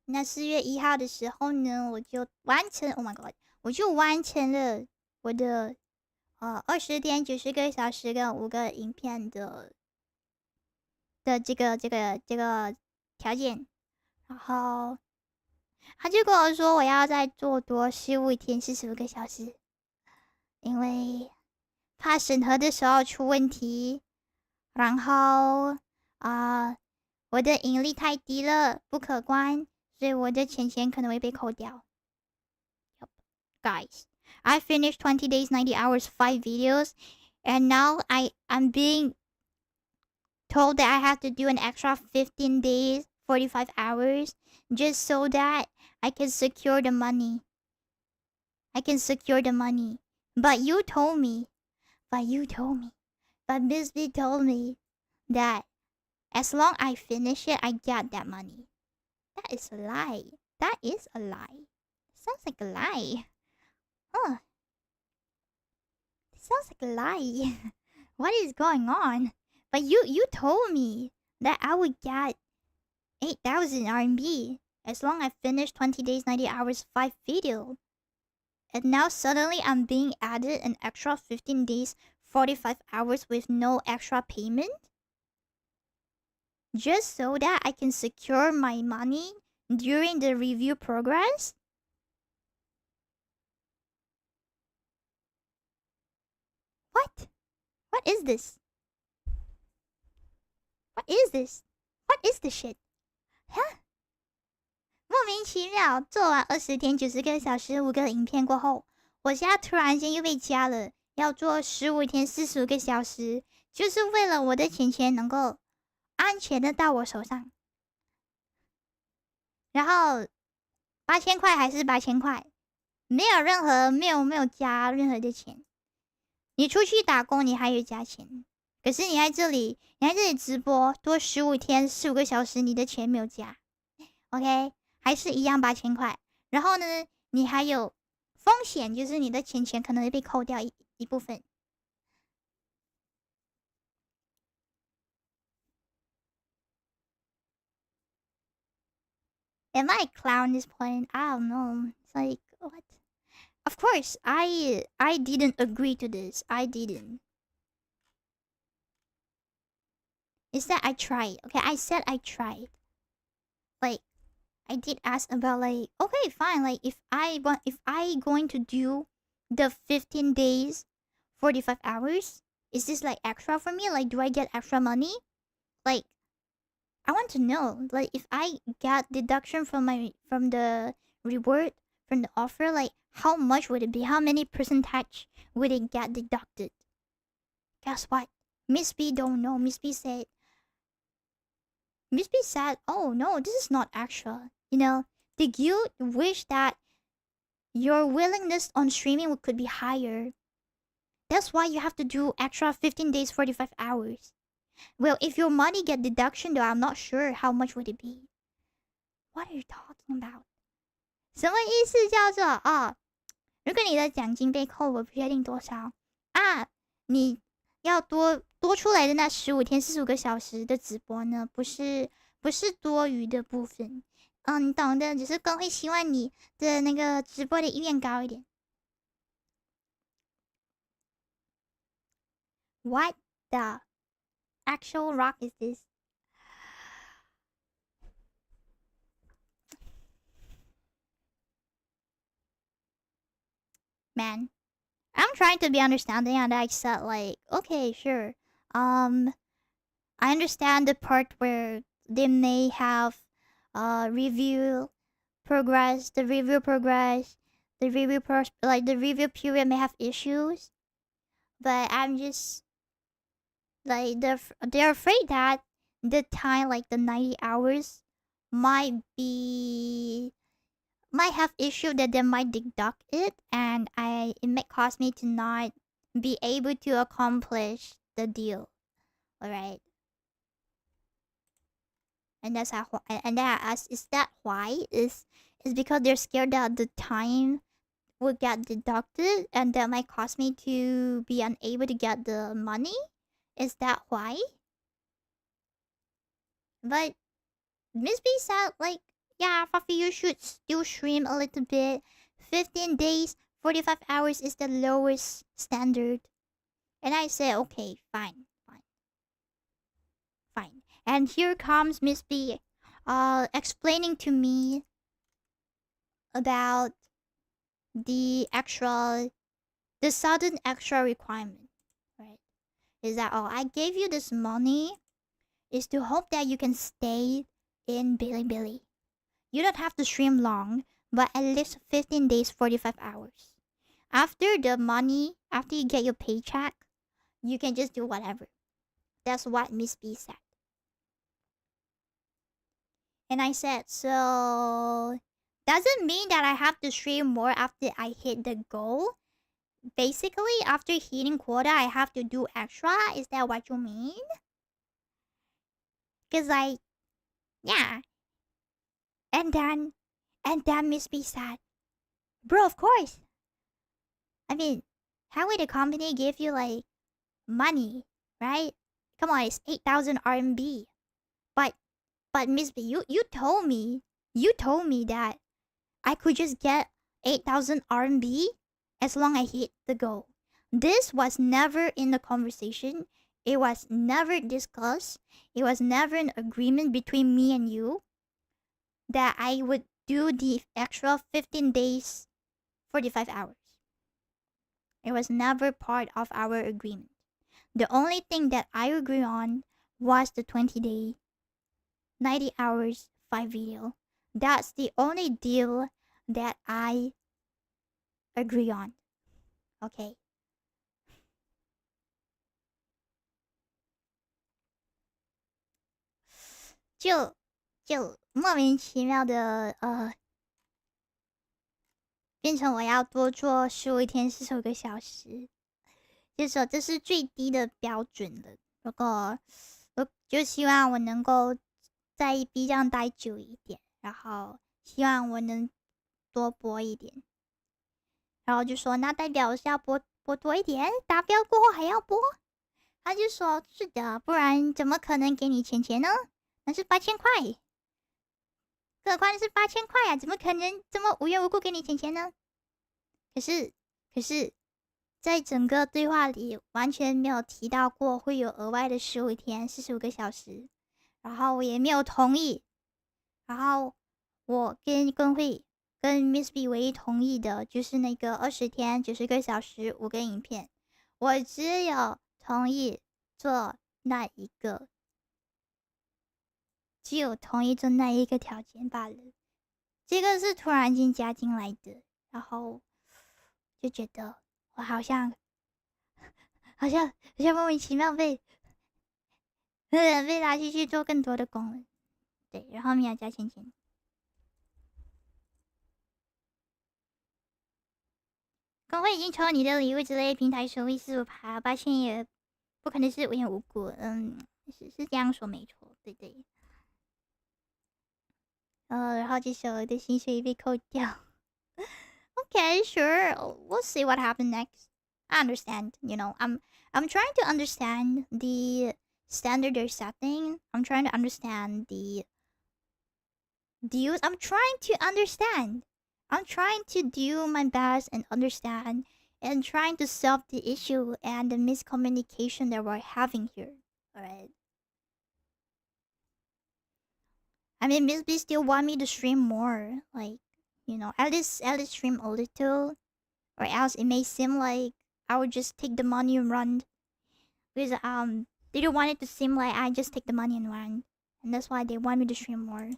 那4月1号的时候呢，我就完成 ，Oh my god， 我就完成了我的20天90个小时跟5个影片的这个条件，然后他就跟我说我要再做多15天45个小时，因为怕审核的时候出问题，然后我的盈利太低了，不可观。所以我的钱可能会被扣掉。Yep. Guys, I finished 20 days, 90 hours, 5 videos, and now I'm being told that I have to do an extra 15 days, 45 hours, just so that I can secure the money. But you told me, but Miss B told me that as long as I finish it, I get that money. That is a lie. Sounds like a lie. Huh. Sounds like a lie. What is going on? But you told me that I would get 8,000 RMB as long as I finish 20 days, 90 hours, 5 videos. And now suddenly I'm being added an extra 15 days, 45 hours with no extra payment? Just so that I can secure my money during the review progress? What? What is this? What is this? What is this shit? Huh? 莫名其妙，做完20天90个小时5个影片过后，我现在突然间又被加了，要做15天45个小时，就是为了我的钱能够安全的到我手上，然后8000块还是8000块，没有加任何的钱。你出去打工你还有加钱，可是你在这里直播多15天15个小时，你的钱没有加 ，OK， 还是一样8000块。然后呢，你还有风险，就是你的钱可能会被扣掉一部分。Am I a clown this point? I don't know. It's like, what? Of course, I didn't agree to this. I didn't. It's that I tried. Okay, I said I tried. Like, I did ask about like, okay, fine. Like, if I going to do the 15 days, 45 hours, is this like extra for me? Like, do I get extra money? Like, I want to know, like, if I get deduction from the reward, from the offer, like, how much would it be? How many percentage would it get deducted? Guess what? Miss B don't know. Miss B said, oh no, this is not extra. You know, did you wish that your willingness on streaming could be higher? That's why you have to do extra 15 days, 45 hours. Well, if your money get deduction though, I'm not sure how much would it be. What are you talking about? 什么意思叫做如果你的奖金被扣，我不确定多少啊，你要多出来的那15天45个小时的直播呢，不是多余的部分。你懂的，只是更会希望你的那个直播的意愿高一点。What the actual rock is this? Man, I'm trying to be understanding and I said like, okay, sure. I understand the part where they may have review progress, the review period may have issues. But I'm just like they're afraid that the time, like the 90 hours might might have issue that they might deduct it, and it might cause me to not be able to accomplish the deal. Alright. And that's how, and then I asked, is that why? Is because they're scared that the time will get deducted and that might cause me to be unable to get the money? Is that why? But Miss B said, like, yeah, Fafi, you should still stream a little bit. 15 days, 45 hours is the lowest standard. And I said, okay, fine. And here comes Miss B explaining to me about the sudden extra requirement, right? Is that, oh, I gave you this money is to hope that you can stay in Bilibili. You don't have to stream long, but at least 15 days, 45 hours. After the money, after you get your paycheck, you can just do whatever. That's what Miss B said. And I said, so does it mean that I have to stream more after I hit the goal? Basically, after hitting quota, I have to do extra? Is that what you mean? Cause like, yeah. And then Miss B said, bro, of course. I mean, how would the company give you like money, right? Come on, it's 8,000 RMB. But Miss B, you told me that I could just get 8,000 RMB as long as I hit the goal. This was never in the conversation. It was never discussed. It was never an agreement between me and you that I would do the extra 15 days, 45 hours. It was never part of our agreement. The only thing that I agree on was the 20-day, 90 hours, 5 video. That's the only deal that I agree on. Okay.就莫名其妙的变成我要多做15天45个小时，就说这是最低的标准了。如果我就希望我能够在 B 站待久一点，然后希望我能多播一点，然后就说那代表是要播多一点，达标过后还要播。他就说是的，不然怎么可能给你钱呢？那是8000块，更何况是8000块啊，怎么可能这么无缘无故给你钱呢？可是，在整个对话里完全没有提到过会有额外的15天45个小时，然后我也没有同意，然后我跟 Miss B 唯一同意的就是那个20天90个小时5个影片，我只有同意做那一个。只有同意做那一个条件罢了，这个是突然间加进来的，然后就觉得我好像莫名其妙被拉去做更多的功能，对，然后没有加钱。工会已经抽了你的礼物之类，平台收益45%，抱歉也不可能是无缘无故，是这样说没错，对。然后这时候的薪水被扣掉。Okay, sure. We'll see what happens next. I understand. You know, I'm trying to understand the standard they're setting. I'm trying to understand the deals. I'm trying to understand. I'm trying to do my best and understand and trying to solve the issue and the miscommunication that we're having here. Alright. I mean, Miss B still want me to stream more, like, you know, at least stream a little, or else it may seem like I would just take the money and run. Because they don't want it to seem like I just take the money and run, and that's why they want me to stream more.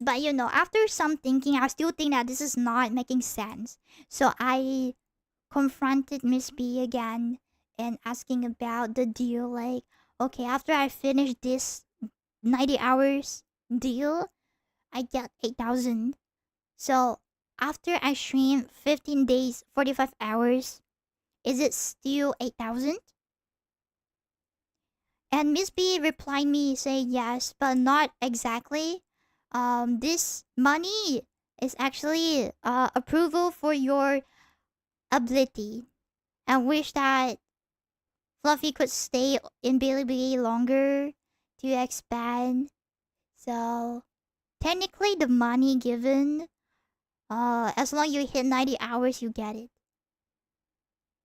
But you know, after some thinking, I still think that this is not making sense. So I confronted Miss B again and asking about the deal, like, okay, after I finish this 90 hours deal, I get 8,000. So after I stream 15 days, 45 hours, is it still 8,000? And Miss B replied me, say yes, but not exactly. This money is actually approval for your ability. I wish that Fluffy could stay in Bilibili longer to expand. So technically the money given, as long as you hit 90 hours, you get it.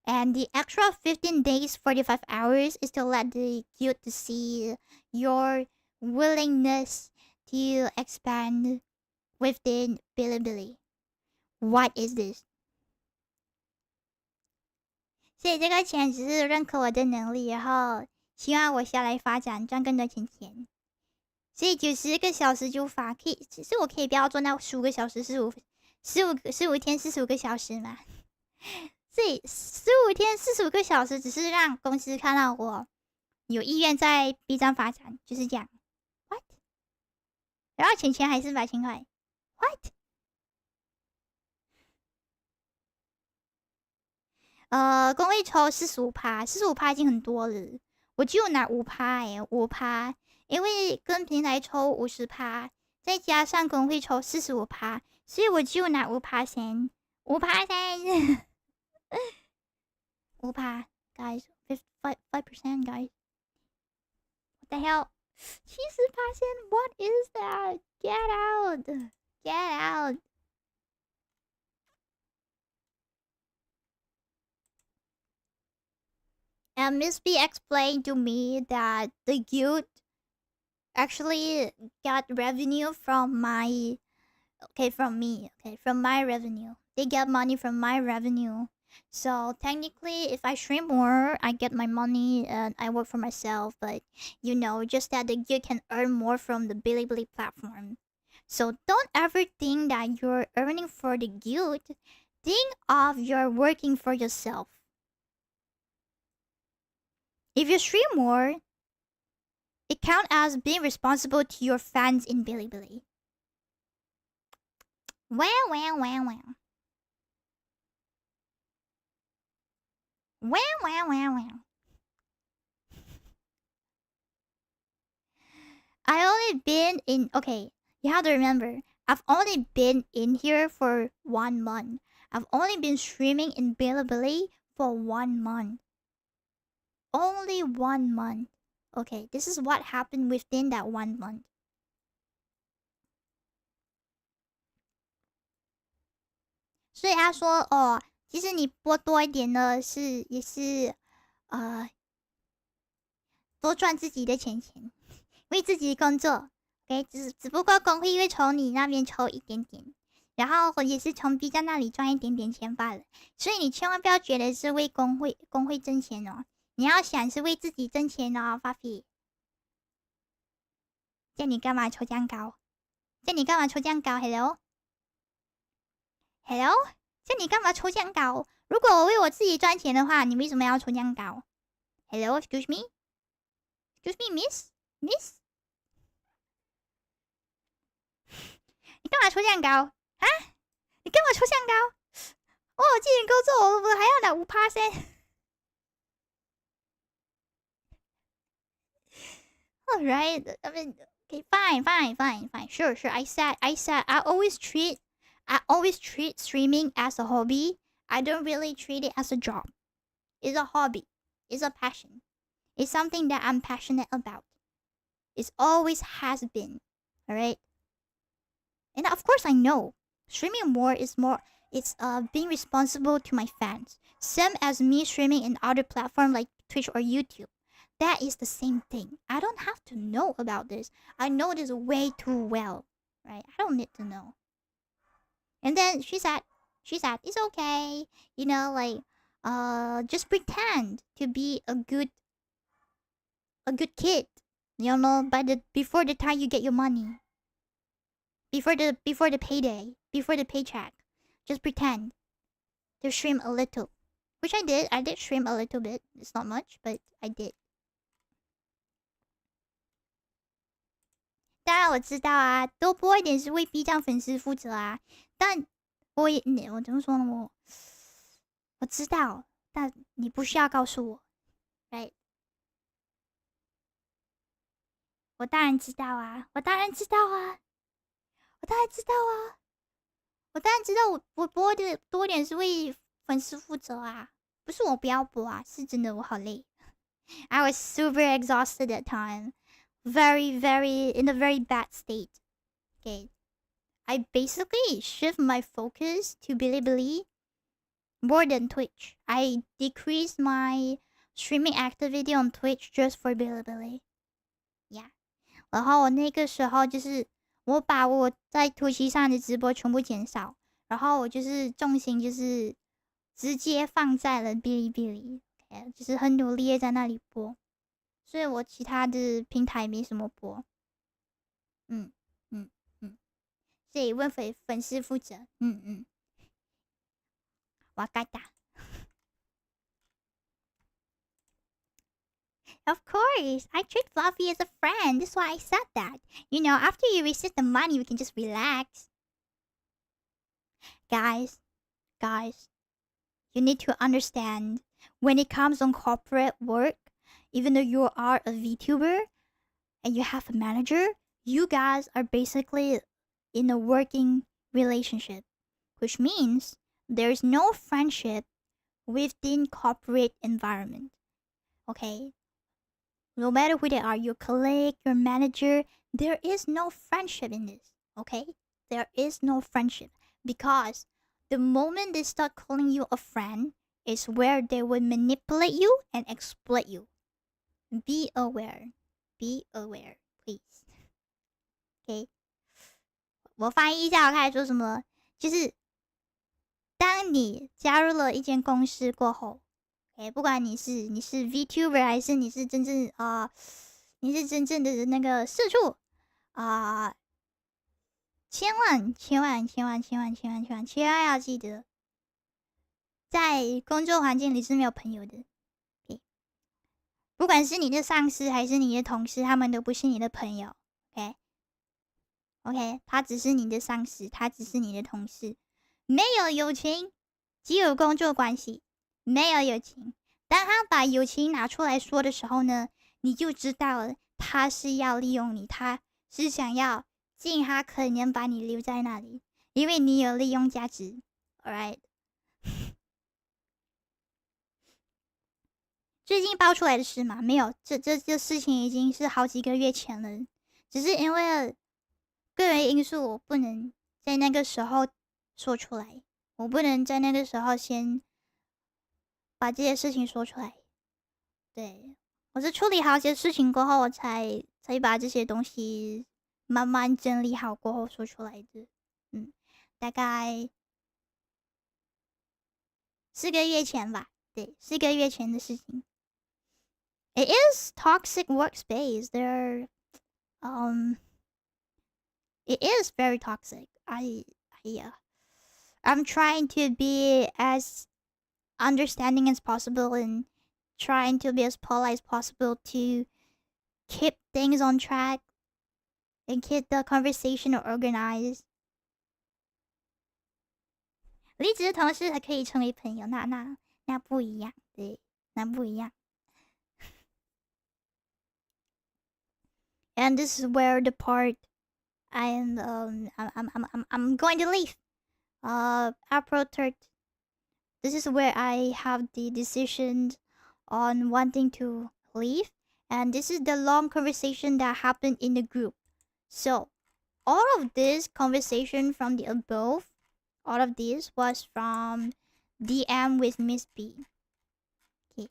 And the extra 15 days, 45 hours is to let the guild to see your willingness to expand within Bilibili. What is this? 所以这个钱只是认可我的能力，然后希望我下来发展，赚更多钱。所以90个小时就发，可以，其实我可以不要做那15个小时，15天45个小时嘛。所以15天45个小时只是让公司看到我有意愿在 B 站发展，就是这样。What？ 然后钱还是400块。What？ 公会抽45%，45%已经很多了。我只有拿5%，5%，因为跟平台抽50%，再加上公会抽45%，所以我只有拿5%先，5%，5%， guys， 5%， guys。What the hell？ 70%？ What is that? Get out! Get out! And Miss B explained to me that the guild actually got revenue from my revenue. They get money from my revenue. So technically, if I stream more, I get my money and I work for myself. But just that the guild can earn more from the Bilibili platform. So don't ever think that you're earning for the guild. Think of you're working for yourself. If you stream more, it counts as being responsible to your fans in Bilibili. Wow. I only been in... Okay, you have to remember, I've only been in here for 1 month. I've only been streaming in Bilibili for 1 month. Only 1 month. Okay, this is what happened within that 1 month. 所以他说其实你播多一点呢，也是多赚自己的钱，为自己工作。OK， 只不过公会从你那边抽一点点，然后也是从 B 站那里赚一点点钱罢了。所以你千万不要觉得是为公会挣钱哦。你要想是为自己挣钱哦，发皮。叫你干嘛抽酱膏？ Hello？ 叫你干嘛抽酱膏？如果我为我自己赚钱的话，你为什么要抽酱膏？ Hello? Excuse me? Excuse me, miss? 你干嘛抽酱膏？啊？你干嘛抽酱膏？我既然工作，我还要拿5%。Alright, I mean, okay, fine. Sure. I said, I always treat streaming as a hobby. I don't really treat it as a job. It's a hobby. It's a passion. It's something that I'm passionate about. It always has been. Alright? And of course I know. Streaming more is it's being responsible to my fans. Same as me streaming in other platforms like Twitch or YouTube. That is the same thing. I don't have to know about this. I know this way too well. Right? I don't need to know. And then she said, it's okay. Just pretend to be a good kid. Before the time you get your money. Before the payday. Before the paycheck. Just pretend to stream a little. Which I did. I did stream a little bit. It's not much, but I did. 当然我知道啊，多播一点是为 B 站粉丝负责啊。但我怎么说呢？我知道，但你不需要告诉我。right？ 我当然知道啊，我当然知道啊，我当然知道啊，我当然知道我播的多点是为粉丝负责啊，不是我不要播啊，是真的我好累。I was super exhausted at time. Very, very in a very bad state. Okay. I basically shift my focus to Bilibili more than Twitch. I decreased my streaming activity on Twitch just for Bilibili. Yeah. 然后我那个时候就是我把我在突奇上的直播全部减少，然后我就是重心就是直接放在了哔哩哔哩，就是很努力的在那里播，所以我其他的平台没什么播。嗯嗯嗯，所以为粉丝负责。わかった。Of course, I treat Fluffy as a friend. That's why I said that. You know, after you receive the money, we can just relax. Guys, you need to understand when it comes on corporate work, even though you are a VTuber and you have a manager, you guys are basically in a working relationship, which means there's no friendship within corporate environment. Okay? No matter who they are, your colleague, your manager, there is no friendship in this. Okay? There is no friendship because the moment they start calling you a friend is where they will manipulate you and exploit you. Be aware. Be aware, please. Okay? 我翻译一下，我开始说什么？就是当你加入了一间公司过后，不管你是VTuber 还是你是真正你是真正的那个社畜千万要记得，在工作环境里是没有朋友的。不管是你的上司还是你的同事，他们都不是你的朋友。OK， 他只是你的上司，他只是你的同事，没有友情，只有工作关系，没有友情。当他把友情拿出来说的时候呢，你就知道了，他是要利用你，他是想要尽他可能把你留在那里，因为你有利用价值。Alright， 最近爆出来的事嘛，没有，这事情已经是好几个月前了，只是因为个人因素，我不能在那个时候说出来，我不能在那个时候先把这些事情说出来。对，我是处理好一些事情过后，我才把这些东西慢慢整理好过后说出来的。大概4个月前吧，对，4个月前的事情。It is toxic workspace. It is very toxic. I'm trying to be as understanding as possible and trying to be as polite as possible to keep things on track and keep the conversation organized. 离职的同事还可以成为朋友，那不一样，对，那不一样。And this is where the part I'm going to leave. April 3rd. This is where I have the decision on wanting to leave, and this is the long conversation that happened in the group. So, all of this conversation from the above, all of this was from DM with Miss B. Okay.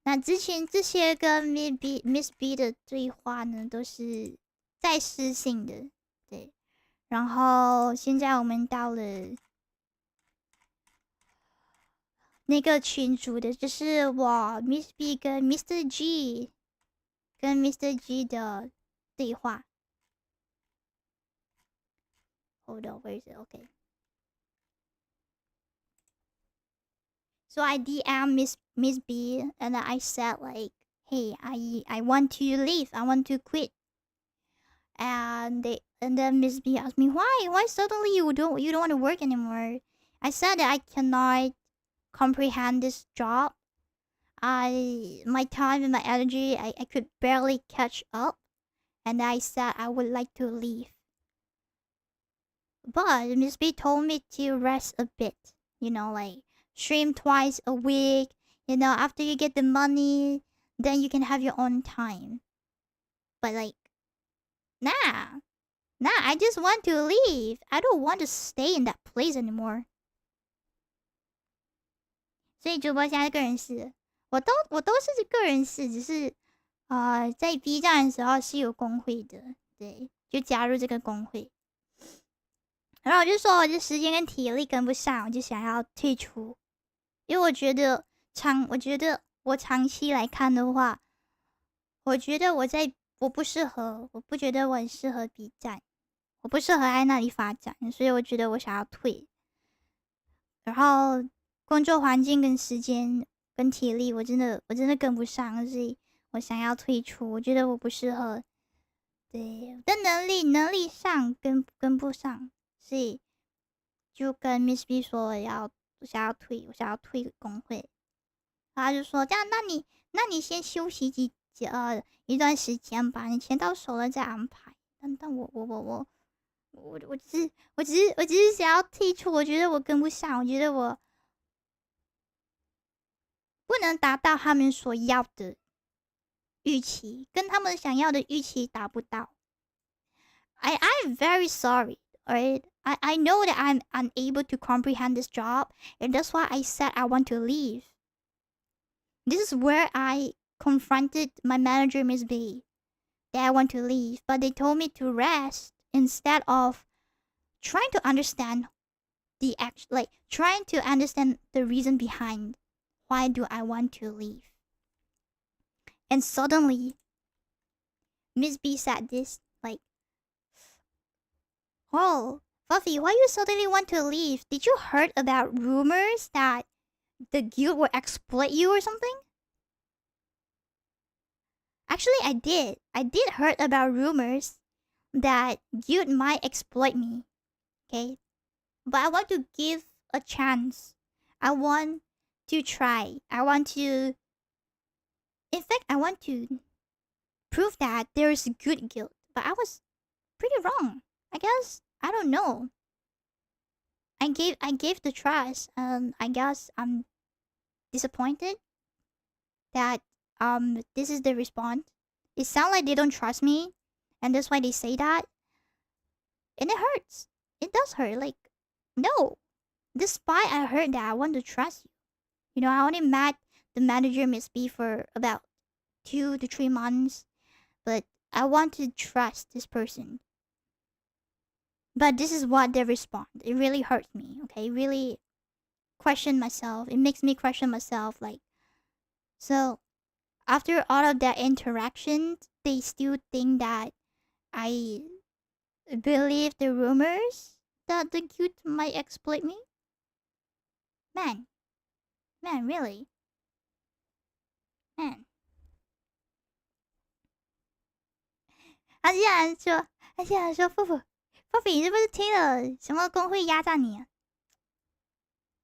那之前这些跟 Miss B 的对话呢，都是在私信的，对。然后现在我们到了那个群组的，就是我 Miss B 跟 Mr. G 的对话。Hold on, where is it? Okay. So I DM Miss B and I said like, hey, I want to leave. I want to quit. And then Miss B asked me, why suddenly you don't want to work anymore? I said that I cannot comprehend this job. My time and my energy, I could barely catch up. And I said I would like to leave. But Miss B told me to rest a bit. Like stream twice a week. After you get the money, then you can have your own time. But like, nah, I just want to leave. I don't want to stay in that place anymore. 所以主播现在个人是，我都是个人是，只是在 B 站的时候是有工会的，对，就加入这个工会。然后我就说我的时间跟体力跟不上，我就想要退出，因为我觉得我长期来看的话，我觉得我不适合，我不觉得我很适合 B 站，我不适合在那里发展，所以我觉得我想要退。然后工作环境跟时间跟体力，我真的跟不上，所以我想要退出。我觉得我不适合，对，我的能力上跟不上，所以就跟 Miss B 说我想要退工会。他就说这样，那你先休息一段时间吧，你钱到手了再安排。但我只是想要退出，我觉得我跟不上，我觉得我不能达到他们所要的预期，跟他们想要的预期达不到。I'm very sorry, alright? I know that I'm unable to comprehend this job, and that's why I said I want to leave. This is where I confronted my manager, Miss B, that I want to leave, but they told me to rest instead of trying to understand trying to understand the reason behind why do I want to leave. And suddenly, Miss B said this, like, "Oh, Fluffy, why you suddenly want to leave? Did you heard about rumors that the guild will exploit you or something?" Actually, I did. I did heard about rumors that guild might exploit me. Okay? But I want to give a chance. I want to try. In fact, I want to prove that there is a good guild. But I was pretty wrong. I guess, I don't know. I gave the trust, and I guess I'm disappointed that this is the response. It sounds like they don't trust me, and that's why they say that. And it hurts. It does hurt. Like, no. Despite I heard that I want to trust you. I only met the manager, Miss B, for about 2 to 3 months, but I want to trust this person. But this is what they respond. It really hurts me, okay? It really question myself. It makes me question myself, like, so after all of that interaction, they still think that I believe the rumors that the guild might exploit me? Man, really? Man. 他竟然说，富比，你是不是听了什么工会压榨你啊？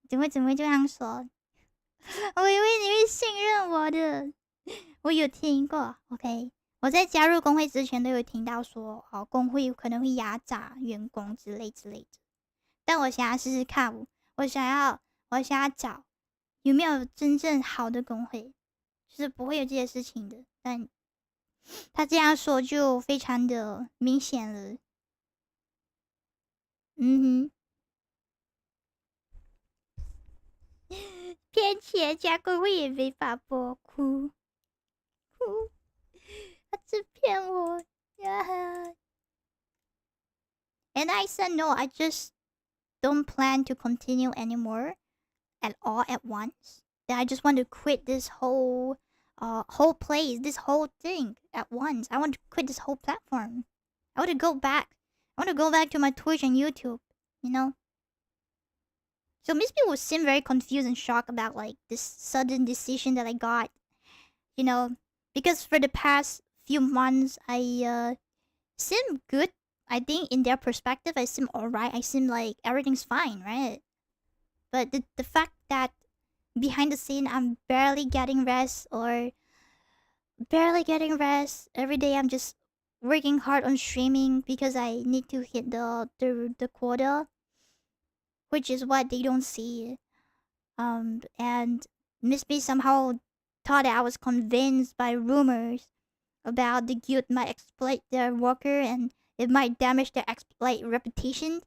怎么会这样说？我以为你会信任我的。我有听过 ，OK。我在加入工会之前都有听到说，工会可能会压榨员工之类的。但我想要试试看，我想要找有没有真正好的工会，就是不会有这些事情的。但他这样说就非常的明显了。骗钱加工会也没法播，哭，他只骗我呀。And I said no, I just don't plan to continue anymore at all at once. That I just want to quit this whole place, this whole thing at once. I want to quit this whole platform. I want to go back. I want to go back to my Twitch and YouTube, So Miss B would seem very confused and shocked about like this sudden decision that I got, because for the past few months I seem good. I think in their perspective, I seem alright. I seem like everything's fine, right? But the fact that behind the scene, I'm barely getting rest or barely getting rest. Every day, I'm just working hard on streaming because I need to hit the quota, which is what they don't see. And Miss B somehow thought that I was convinced by rumors about the guild might exploit their worker and it might damage their exploit reputation.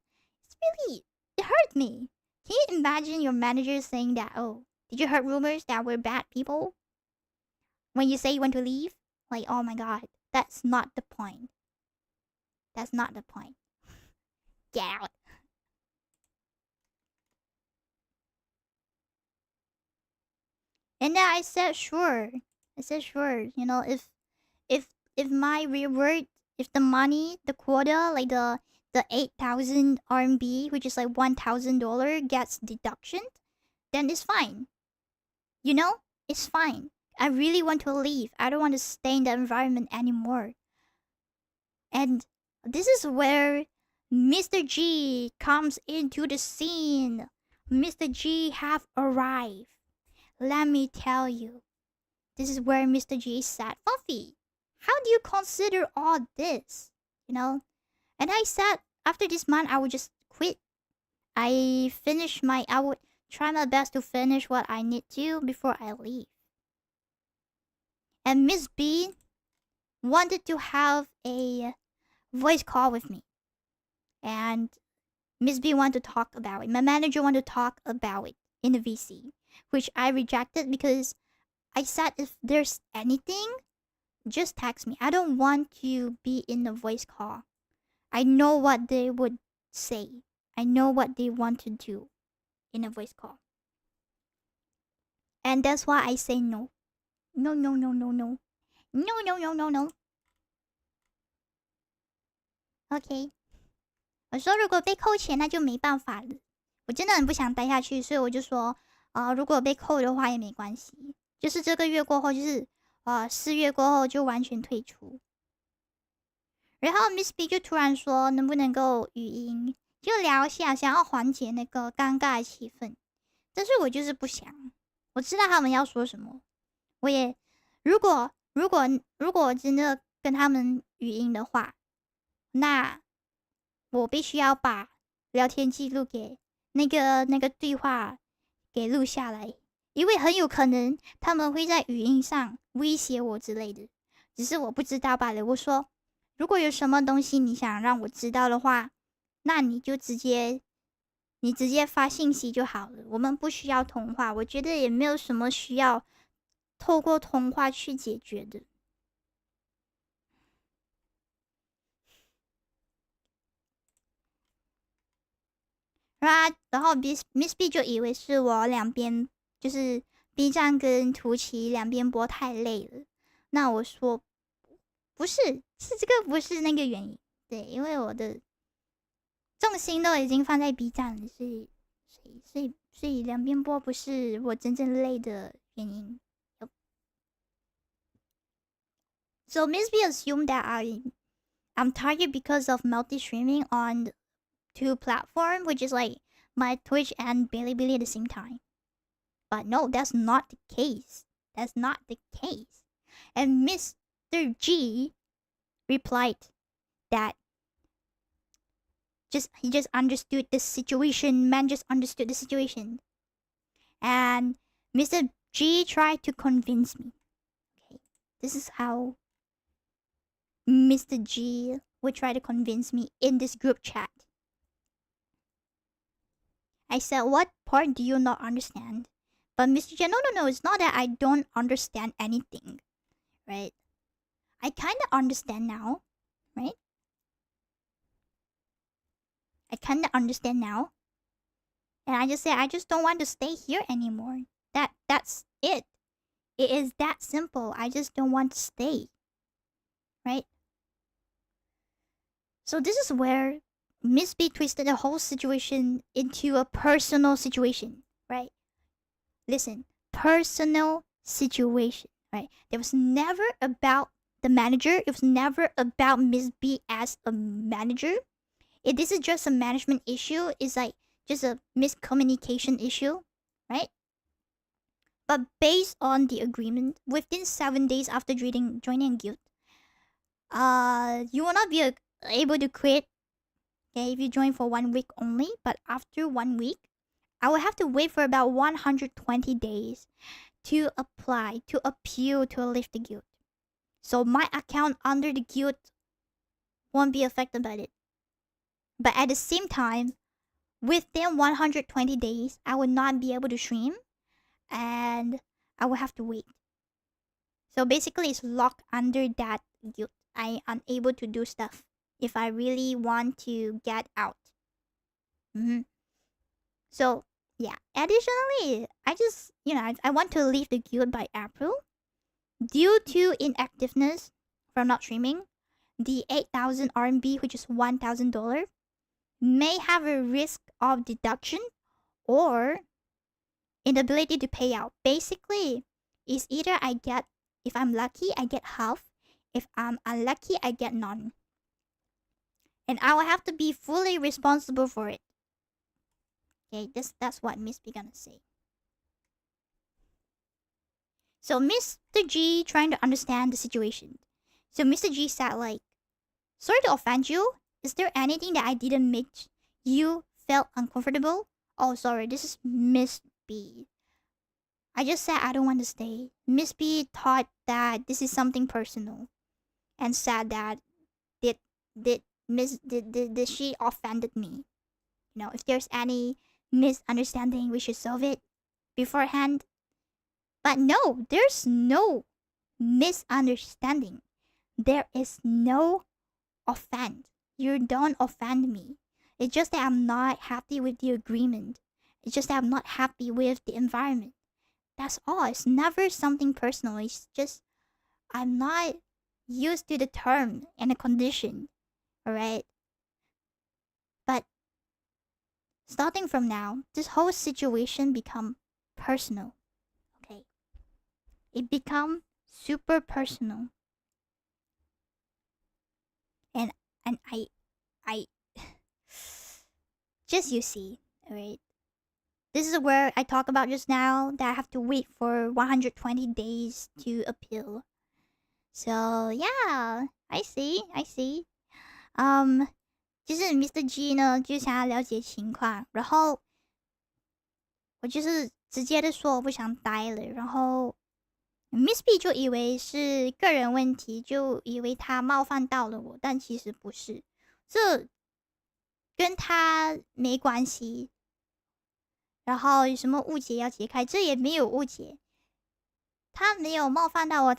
It hurt me. Can you imagine your manager saying that, oh, did you hear rumors that we're bad people? When you say you want to leave? Like, oh my god, that's not the point. That's not the point. Get out. And then I said sure. You know, if my reward, if the money, the quota, like the 8,000 RMB, which is like $1,000, gets deduction, then it's fine. You know, it's fine. I really want to leave. I don't want to stay in the environment anymore. And this is where Mr. G comes into the scene. Mr. G have arrived. Let me tell you, this is where Mr. G is sad. Fluffy, how do you consider all this? You know? And I said, after this month, I would just quit. I would try my best to finish what I need to before I leave. And Miss B wanted to have a voice call with me. And Miss B wanted to talk about it. My manager wanted to talk about it in the VC, which I rejected because I said if there's anything, just text me. I don't want to be in a voice call. I know what they would say. I know what they want to do in a voice call. And that's why I say no. No. OK， 我说如果被扣钱那就没办法了。我真的很不想待下去，所以我就说，如果被扣的话也没关系，就是这个月过后，就是4月过后就完全退出。然后 Miss B 就突然说，能不能够语音就聊一下，想要缓解那个尴尬的气氛。但是我就是不想，我知道他们要说什么，我也如果真的跟他们语音的话，那我必须要把聊天记录给那个对话给录下来，因为很有可能他们会在语音上威胁我之类的，只是我不知道罢了。我说，如果有什么东西你想让我知道的话，那你直接发信息就好了，我们不需要通话。我觉得也没有什么需要透过通话去解决的。然后 Miss B 就以为是我两边就是 B 站跟图奇两边播太累了。那我说不是，这个不是那个原因。对，因为我的重心都已经放在 B 站了，所以两边播不是我真正累的原因。So Miss B assumed that I'm tired because of multi-streaming on 2 platforms, which is like my Twitch and Bilibili at the same time. But no, that's not the case. That's not the case. And Mr. G replied that he just understood the situation. Man just understood the situation. And Mr. G tried to convince me. Okay, this is how Mr. G would try to convince me in this group chat. I said, what part do you not understand? But Mr. J, no, it's not that I don't understand anything, right? I kind of understand now, right? I kind of understand now. And I just said, I just don't want to stay here anymore. That's it. It is that simple. I just don't want to stay, right? So this is where Miss B twisted the whole situation into a personal situation, right? Listen, personal situation, right? There was never about the manager. It was never about Miss B as a manager. If this is just a management issue, it's like just a miscommunication issue, right? But based on the agreement, within 7 days after joining a guild, you will not be able to quit, okay, if you join for 1 week only. But after 1 week, I will have to wait for about 120 days to apply, to appeal to leave the guild. So my account under the guild won't be affected by it. But at the same time, within 120 days, I will not be able to stream, and I will have to wait. So basically, it's locked under that guild. I am unable to do stuff if I really want to get out. So yeah. Additionally, I want to leave the guild by April due to inactiveness from not streaming. The 8,000 RMB, which is $1,000, may have a risk of deduction or inability to pay out. Basically, it's either if I'm lucky, I get half. If I'm unlucky, I get none. And I will have to be fully responsible for it. Okay, that's what Miss B gonna say. So Mr. G trying to understand the situation. So Mr. G said like, sorry to offend you. Is there anything that I didn't make you felt uncomfortable? Oh, sorry, this is Miss B. I just said I don't want to stay. Miss B thought that this is something personal and said that did she offended me? You know, if there's any misunderstanding, we should solve it beforehand. But no, there's no misunderstanding. There is no offend. You don't offend me. It's just that I'm not happy with the agreement. It's just that I'm not happy with the environment. That's all. It's never something personal. It's just I'm not used to the term and the condition. Alright? But starting from now, this whole situation become personal. Okay? It become super personal. And I just you see, alright? This is where I talk about just now that I have to wait for 120 days to appeal. So yeah, I see. 就是 Mr. G 呢，就想要了解情况，然后我就是直接的说我不想待了，然后 Miss B 就以为是个人问题，就以为他冒犯到了我，但其实不是，这跟他没关系。然后有什么误解要解开，这也没有误解，他没有冒犯到我，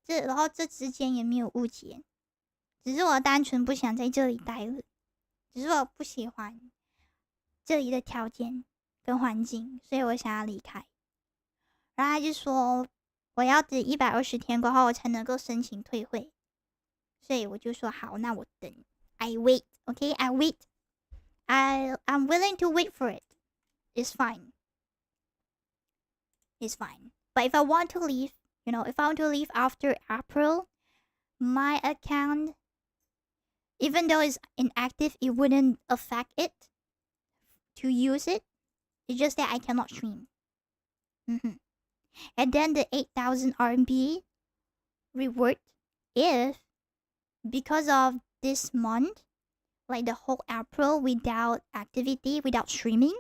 然后这之间也没有误解，只是我单纯不想在这里待了，只是我不喜欢这里的条件跟环境，所以我想要离开。然后他就说我要等120天过后我才能够申请退会，所以我就说好，那我等 I wait, okay, I wait. I'm willing to wait for it. It's fine. It's fine. But if I want to leave, if I want to leave after April, my account, even though it's inactive, it wouldn't affect it to use it. It's just that I cannot stream. And then the 8,000 RMB reward if, because of this month, like the whole April without activity, without streaming,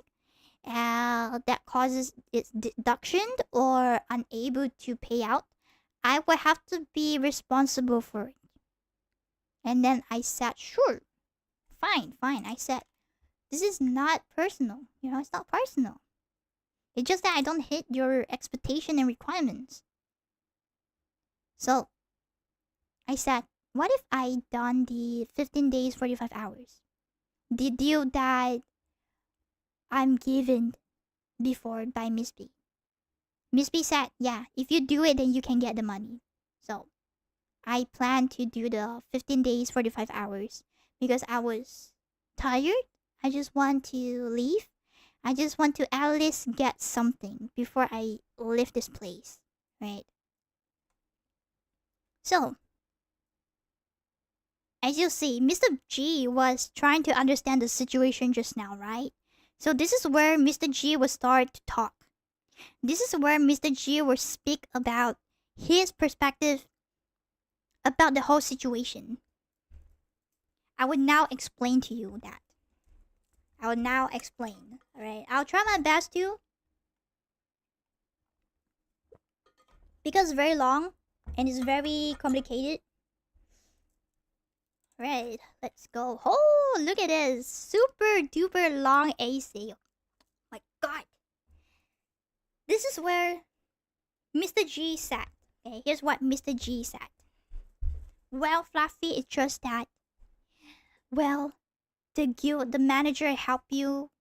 that causes its deduction or unable to pay out, I will have to be responsible for it. And then I said, sure, fine. I said, this is not personal. It's not personal. It's just that I don't hit your expectation and requirements. So I said, what if I done the 15 days, 45 hours? The deal that I'm given before by Miss B. Miss B said, yeah, if you do it, then you can get the money. So I plan to do the 15 days, 45 hours because I was tired. I just want to leave. I just want to at least get something before I leave this place, right? So as you see, Mr. G was trying to understand the situation just now, right? So this is where Mr. G will start to talk. This is where Mr. G will speak about his perspective about the whole situation. I will now explain to you that. I will now explain. Alright, I'll try my best to. Because it's very long and it's very complicated. Right, let's go. Oh, look at this. Super duper long AC. Oh my god. This is where Mr. G sat. Okay, here's what Mr. G said. Well, Fluffy, it's just that. Well, the manager helped you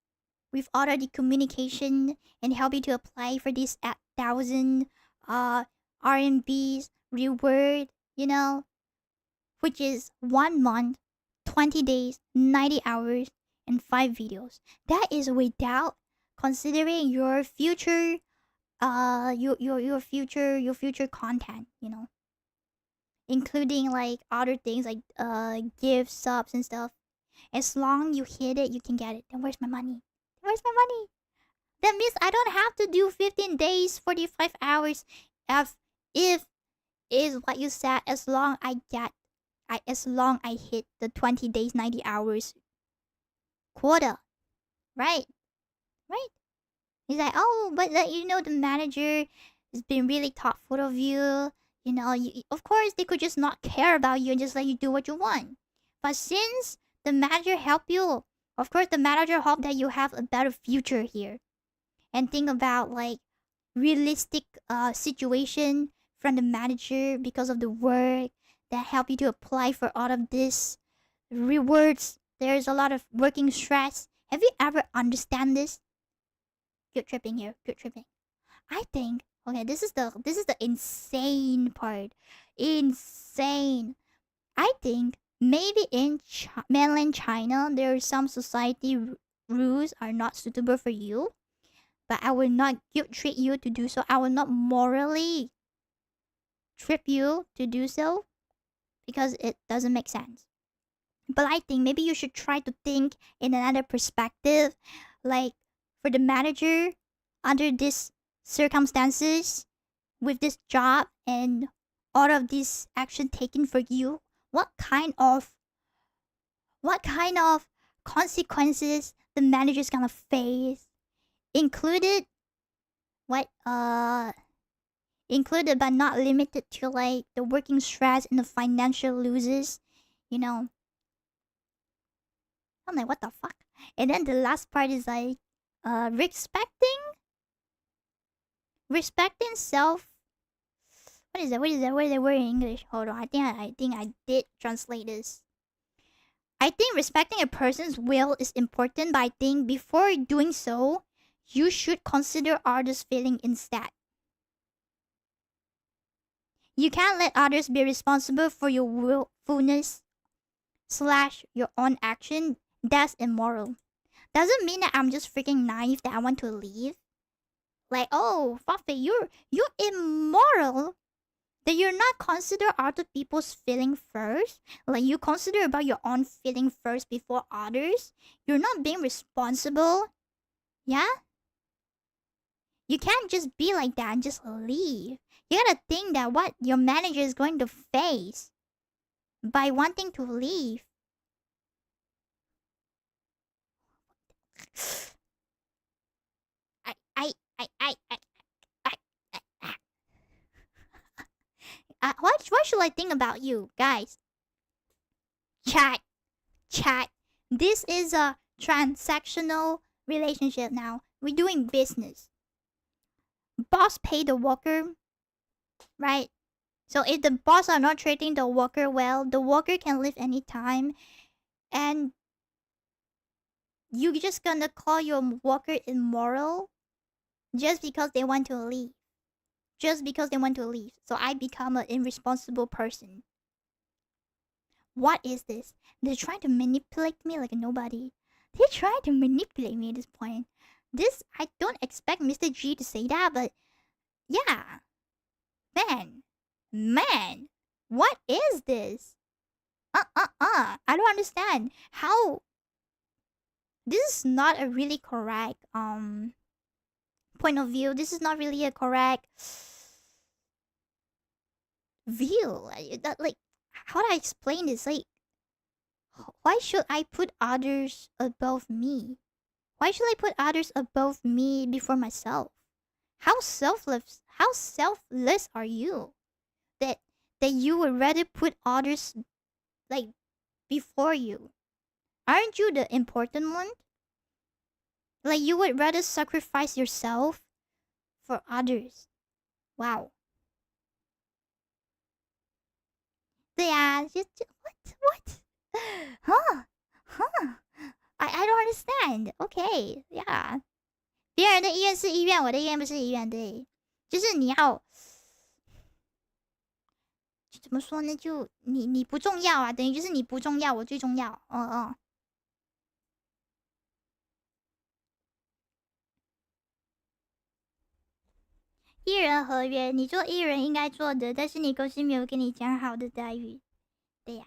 with all of the communication and help you to apply for this 1,000 RMBs reward, you know, which is 1 month, 20 days, 90 hours, and 5 videos. That is without considering your future your future content, you know, including like other things like gifts, subs and stuff. As long you hit it, you can get it. Then where's my money? Where's my money? That means I don't have to do 15 days, 45 hours if is what you said. As long I hit the 20 days, 90 hours quota. Right? He's like, oh, but you know, the manager has been really thoughtful of you. You know, of course, they could just not care about you and just let you do what you want. But since the manager helped you, of course, the manager hope that you have a better future here. And think about like realistic situation from the manager because of the work that help you to apply for all of this rewards. There's a lot of working stress. Have you ever understand this? Good tripping here. Good tripping. I think okay. This is the insane part. Insane. I think maybe in mainland China there are some society rules are not suitable for you, but I will not guilt trip you to do so. I will not morally trip you to do so because it doesn't make sense. But I think maybe you should try to think in another perspective, like for the manager under these circumstances with this job and all of this action taken for you, what kind of consequences the manager is gonna face, included but not limited to like the working stress and the financial losses, you know. I'm like, what the fuck? And then the last part is like respecting self. What is that? What is the word in English? Hold on. I think I did translate this. I think respecting a person's will is important, but I think before doing so, you should consider others' feeling instead. You can't let others be responsible for your willfulness / your own action. That's immoral. Doesn't mean that I'm just freaking naive that I want to leave. Like, oh, Fafe, you're immoral. That you're not consider other people's feeling first. Like you consider about your own feeling first before others. You're not being responsible. Yeah? You can't just be like that and just leave. You gotta think that what your manager is going to face by wanting to leave. What should I think about you guys? Chat. This is a transactional relationship now. We're doing business. Boss pay the worker, right? So if the boss are not treating the worker well, the worker can leave anytime, and you just gonna call your worker immoral just because they want to leave. So I become an irresponsible person. What is this? They're trying to manipulate me like nobody. They're trying to manipulate me at this point. This, I don't expect Mr. G to say that, but yeah. Man, what is this? understand how this is not a really correct point of view. This is not really a correct view. Like, how do I explain this? Like, why should I put others above me? Why should I put others above me before myself? How selfless are you? That you would rather put others like before you. Aren't you the important one? Like, you would rather sacrifice yourself for others. Wow. 对呀，就 what? Huh? I don't understand. Okay, yeah. 别人的意愿是意愿，我的意愿不是意愿，对。就是你要怎么说呢？就你不重要啊，等于就是你不重要，我最重要。艺人合约，你做艺人应该做的，但是你公司没有给你讲好的待遇。对呀，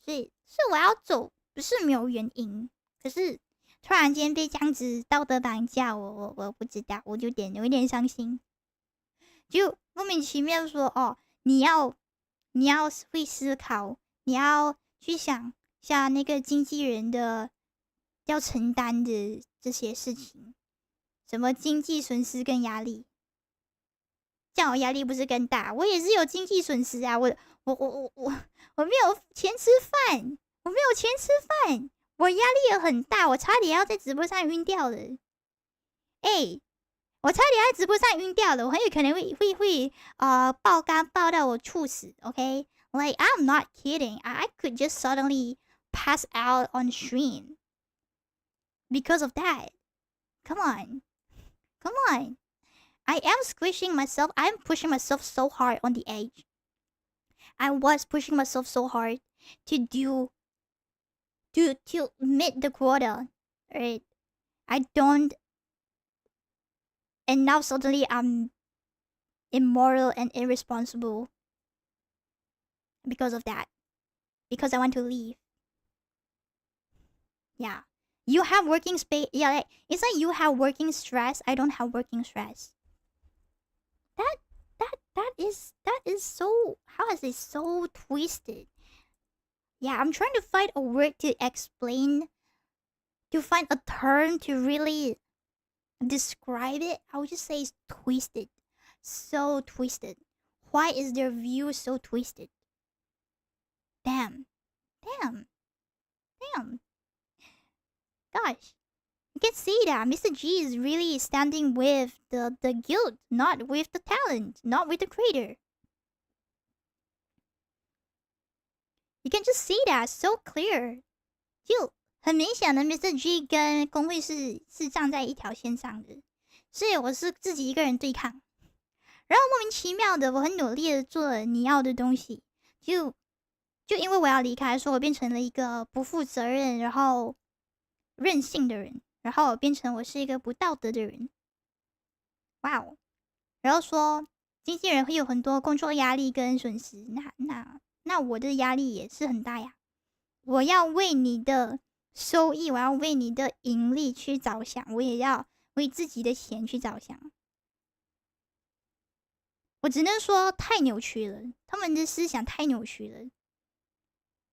所以是我要走，不是没有原因。可是突然间被这样子道德绑架，我不知道，我有点伤心。就莫名其妙说哦，你要会思考，你要去想下那个经纪人的要承担的这些事情，什么经济损失跟压力，这样我压力不是更大？我也是有经济损失啊，我没有钱吃饭，我压力也很大，我差点要在直播上晕掉了。我差点在直播上晕掉了，我很有可能会爆肝爆到我猝死。OK, like I'm not kidding. I could just suddenly pass out on stream because of that. Come on. I am squishing myself. I'm pushing myself so hard on the edge. I was pushing myself so hard to meet the quota, right? I don't, and now suddenly I'm immoral and irresponsible because of that. Because I want to leave. Yeah. You have working space. Yeah, like, it's like you have working stress. I don't have working stress. That is so, how is it so twisted? Yeah, I'm trying to find a word to explain, to find a term to really describe it. I would just say it's twisted. So twisted. Why is their view so twisted? Damn. Gosh. You can see that Mr. G is really standing with the guild, not with the talent, not with the creator. You can just see that so clear. 就很明显的 Mr. G 跟工会是站在一条线上的，所以我是自己一个人对抗。然后莫名其妙的，我很努力的做了你要的东西，就因为我要离开，所以我变成了一个不负责任，然后任性的人。然后变成我是一个不道德的人，哇哦！然后说经纪人会有很多工作压力跟损失，那我的压力也是很大呀。我要为你的收益，我要为你的盈利去着想，我也要为自己的钱去着想。我只能说太扭曲了，他们的思想太扭曲了。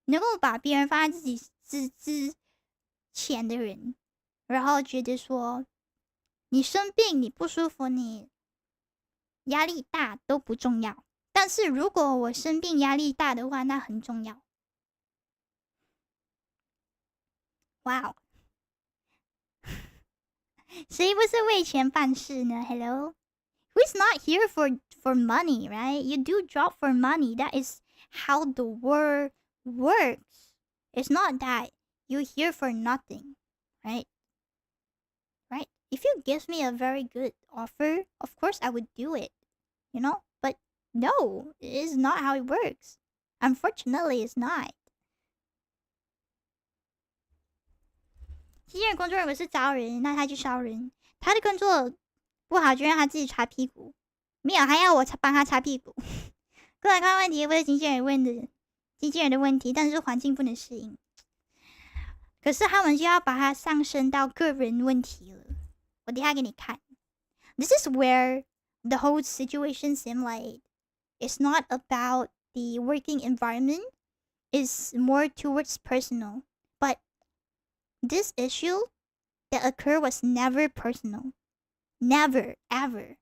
能够把别人放在自己之前的人。然后觉得说，你生病、你不舒服、你压力大都不重要。但是如果我生病、压力大的话，那很重要。哇哦！谁不是为钱办事呢 ？Hello, who's not here for money, right? You do job for money. That is how the world works. It's not that you're here for nothing, right? Right? If you give me a very good offer, of course I would do it, you know? But no, it is not how it works. Unfortunately, it's not. 机器人工作人员是招人，那他去烧人。他的工作不好，就让他自己擦屁股。没有，还要我帮他擦屁股。过来看问题不是机器人问的，机器人的问题，但是环境不能适应。可是他们就要把它上升到个人问题了。我等一下给你看。This is where the whole situation seems like it's not about the working environment. It's more towards personal. But this issue that occurred was never personal. Never, ever.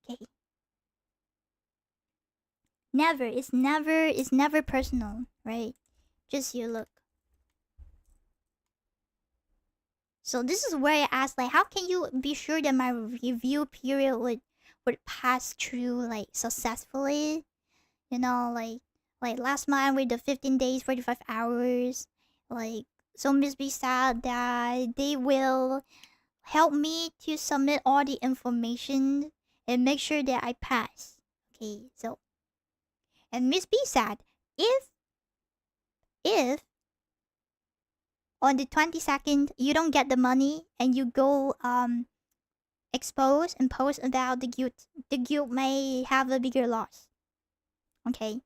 Okay. Never. It's never personal, right? Just you look. So this is where I asked, like, how can you be sure that my review period would pass through like successfully? You know, like last month with the 15 days, 45 hours. Like, so Miss B said that they will help me to submit all the information and make sure that I pass. Okay, so, and Miss B said, if on the 22nd you don't get the money and you go expose and post about the guilt may have a bigger loss. Okay,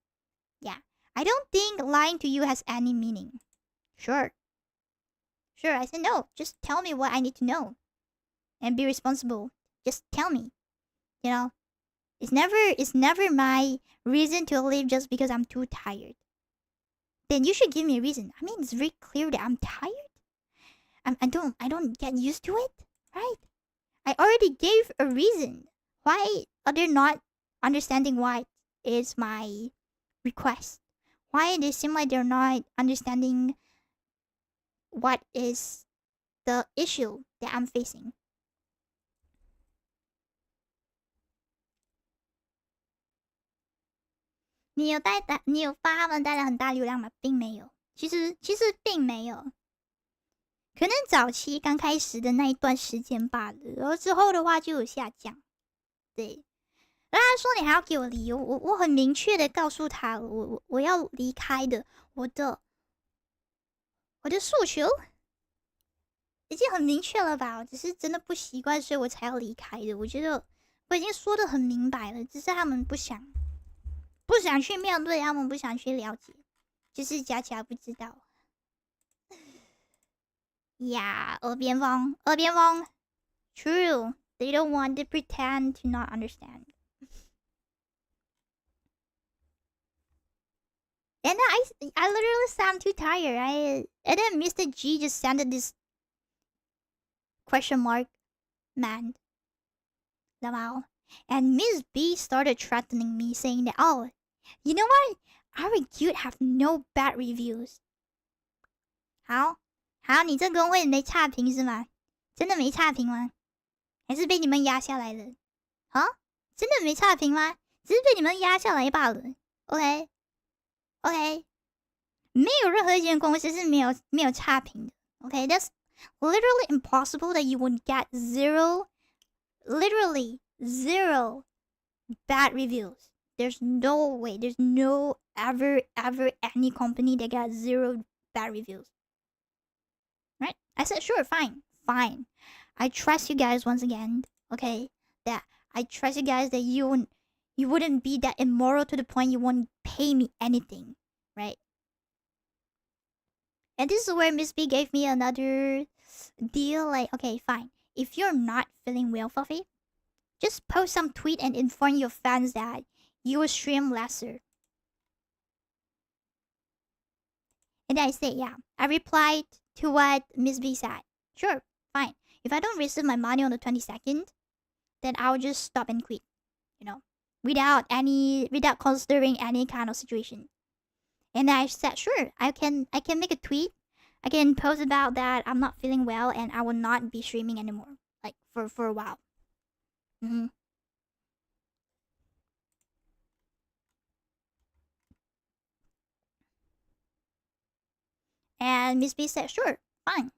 yeah, I don't think lying to you has any meaning. Sure, I said no, just tell me what I need to know and be responsible. Just tell me, you know. It's never my reason to leave just because I'm too tired. Then you should give me a reason. I mean, it's very clear that I'm tired. I don't get used to it, right? I already gave a reason. Why are they not understanding why is my request? Why they seem like they're not understanding what is the issue that I'm facing?你有发他们带来很大流量吗？并没有，其实并没有，可能早期刚开始的那一段时间罢了，然后之后的话就有下降。对，然后他说你还要给我理由，我很明确的告诉他，我要离开的，我的诉求已经很明确了吧？我只是真的不习惯，所以我才要离开的。我觉得我已经说的很明白了，只是他们不想去面对，他们不想去了解，就是假不知道。呀，耳边风 ，True, they don't want to pretend to not understand. And I literally sound too tired. And then Mr. G just sent this question mark man. Lamau. And Miss B started threatening me, saying that, oh, you know what? Our guild have no bad reviews. 好，你这工会没差评是吗？真的没差评吗？还是被你们压下来了？啊？真的没差评吗？只是被你们压下来罢了。OK， 没有任何一间公司是没有差评的。OK, that's literally impossible that you would get literally zero bad reviews. There's no way. There's no ever any company that got zero bad reviews. Right? I said, sure, fine. I trust you guys once again. Okay? That I trust you guys that you wouldn't be that immoral to the point you won't pay me anything. Right? And this is where Miss B gave me another deal. Like, okay, fine. If you're not feeling well, Fluffy, just post some tweet and inform your fans that you will stream lesser. And I say, yeah. I replied to what Miss B said. Sure, fine. If I don't receive my money on the 22nd, then I'll just stop and quit. You know, without considering any kind of situation. And I said, sure, I can make a tweet. I can post about that I'm not feeling well and I will not be streaming anymore. Like for a while. And Miss B said, sure, fine.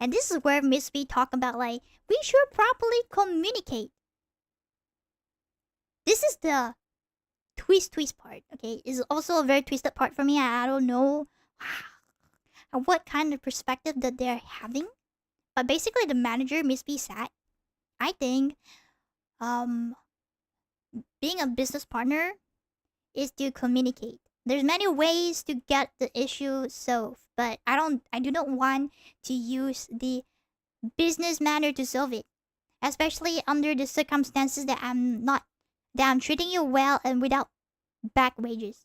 And this is where Miss B talked about, like, we should properly communicate. This is the twist part, okay? It's also a very twisted part for me. I don't know what kind of perspective that they're having. But basically, the manager, Miss B, said, I think being a business partner is to communicate. There's many ways to get the issue solved, but I do not want to use the business manner to solve it, especially under the circumstances that I'm treating you well and without back wages.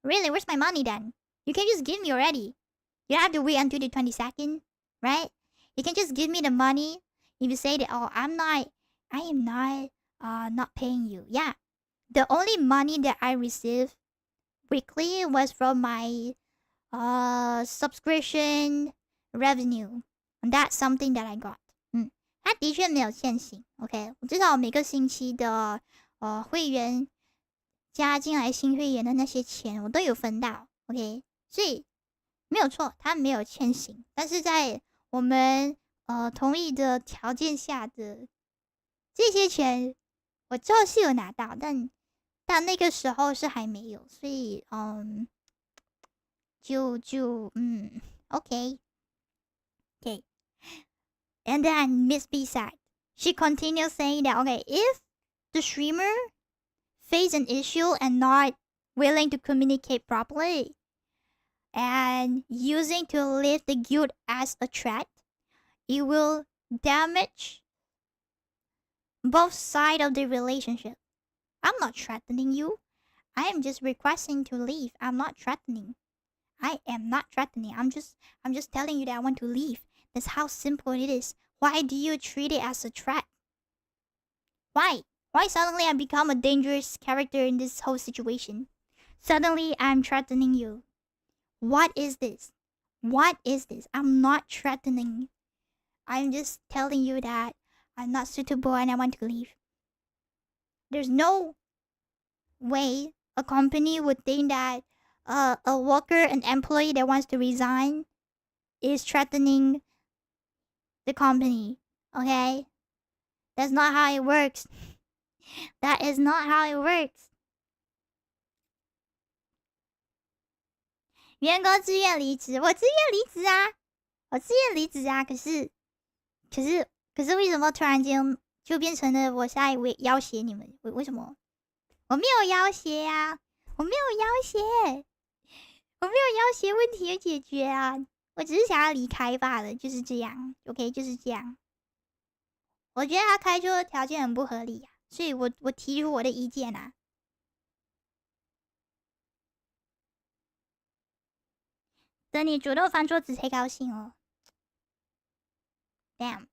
Really, where's my money then? You can just give me already. You don't have to wait until the 22nd, right? You can just give me the money if you say that, oh, I am not paying you. Yeah. The only money that I receive weekly was from my subscription revenue. And that's something that I got. 它的确没有欠薪 ，OK， 我至少每个星期的会员加进来新会员的那些钱，我都有分到 ，OK， 所以没有错，它没有欠薪，但是在我们同意的条件下的这些钱，我之后是有拿到，但那个时候是还没有，所以OK。And then Miss B said, she continues saying that, okay, if the streamer face an issue and not willing to communicate properly and using to leave the guilt as a threat, it will damage both sides of the relationship. I'm not threatening you. I am just requesting to leave. I'm not threatening. I am not threatening. I'm just telling you that I want to leave. That's how simple it is. Why do you treat it as a threat? Why? Why suddenly I become a dangerous character in this whole situation? Suddenly I'm threatening you. What is this? What is this? I'm not threatening. I'm just telling you that I'm not suitable and I want to leave. There's no way a company would think that a worker, an employee that wants to resign is threatening the company. Okay? That's not how it works. That is not how it works. 员工自愿离职，我自愿离职啊，我自愿离职啊。可是为什么突然间就变成了我下一位要挟你们？为什么？我没有要挟呀、我没有要挟，我没有要挟，问题有解决啊。我只是想要离开罢了，就是这样。OK， 就是这样。我觉得他开出的条件很不合理啊，所以我提出我的意见啊。等你主动翻桌子才高兴哦。Damn.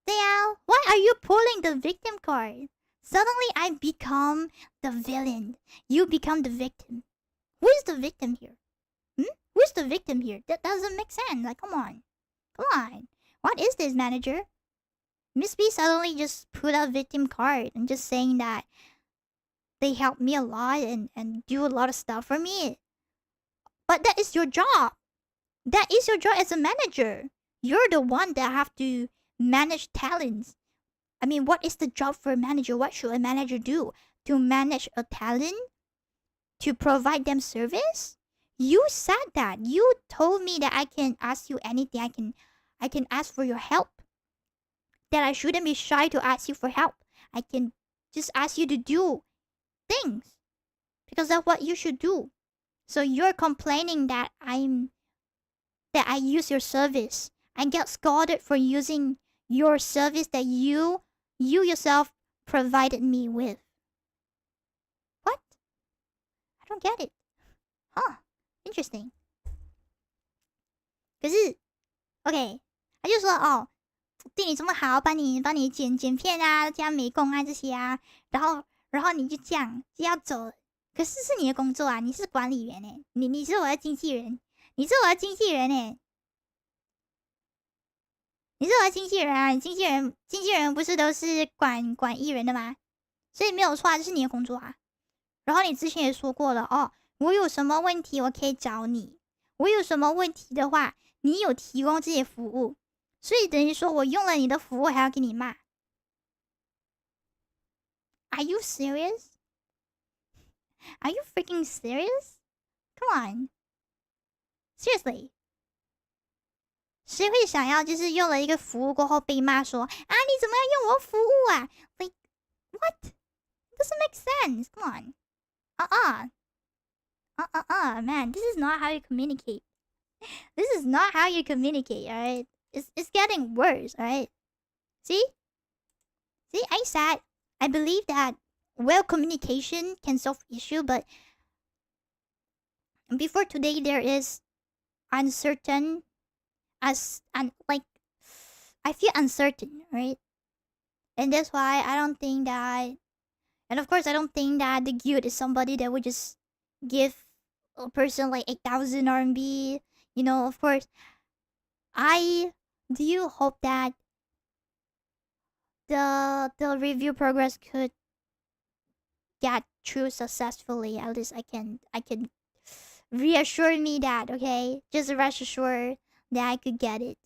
对啊 ，Why are you pulling the victim card? Suddenly I become the villain. You become the victim. Who is the victim here? Who's the victim here? That doesn't make sense. Like, come on. What is this, manager? Miss B suddenly just put a victim card and just saying that they helped me a lot and do a lot of stuff for me. But that is your job. That is your job as a manager. You're the one that have to manage talents. I mean, what is the job for a manager? What should a manager do? To manage a talent? To provide them service? You said that. You told me that I can ask you anything. I can ask for your help. That I shouldn't be shy to ask you for help. I can just ask you to do things. Because that's what you should do. So you're complaining that I use your service. I get scolded for using your service that you yourself provided me with. What? I don't get it. Huh. Interesting. 可是 OK 他就说哦对你这么好帮你剪片啊加美工啊这些啊然后你就这样就要走可是是你的工作啊你是管理员欸你是我的经纪人你是我的经纪人欸你是我的经纪人啊经纪人不是都是管艺人的吗所以没有错啊这是你的工作啊然后你之前也说过了哦我有什么问题我可以找你我有什么问题的话你有提供这些服务所以等于说我用了你的服务还要给你骂 Are you serious? Are you freaking serious? Come on. Seriously. 谁会想要就是用了一个服务过后被骂说啊你怎么要用我服务啊 Like what? It doesn't make sense. Come on. Man, this is not how you communicate. This is not how you communicate, alright? It's getting worse, alright? See? See, I said, I believe that well communication can solve issue, but before today there is uncertain like I feel uncertain, right? And that's why I don't think that, and of course I don't think that the guild is somebody that would just give a person like 8,000 RMB. You know, of course, I do hope that the review progress could get through successfully. At least I can reassure me that, okay, just rest assured that I could get it.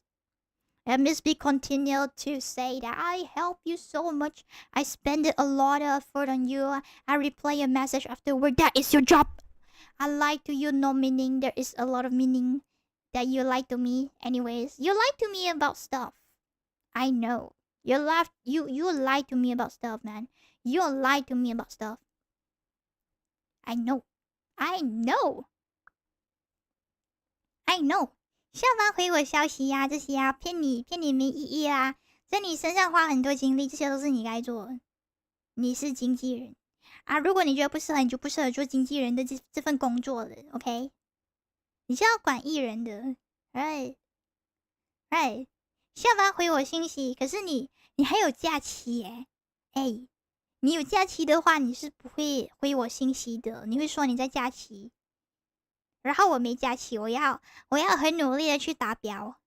And Miss B continued to say that I help you so much. I spend a lot of effort on you. I reply a message afterward. That is your job. I lie to you, no meaning. There is a lot of meaning that you lie to me. Anyways, you lie to me about stuff. I know. You lie to me about stuff, man. You lie to me about stuff. I know. I know. I know. 下班回我消息呀、这些啊，骗你没意义啦，在你身上花很多精力，这些都是你该做的。你是经纪人啊，如果你觉得不适合，你就不适合做经纪人的这份工作了 ，OK？ 你是要管艺人的 ，right？ 下班回我信息，可是你还有假期耶，你有假期的话，你是不会回我信息的，你会说你在假期。然后我没假期，我要很努力的去达标。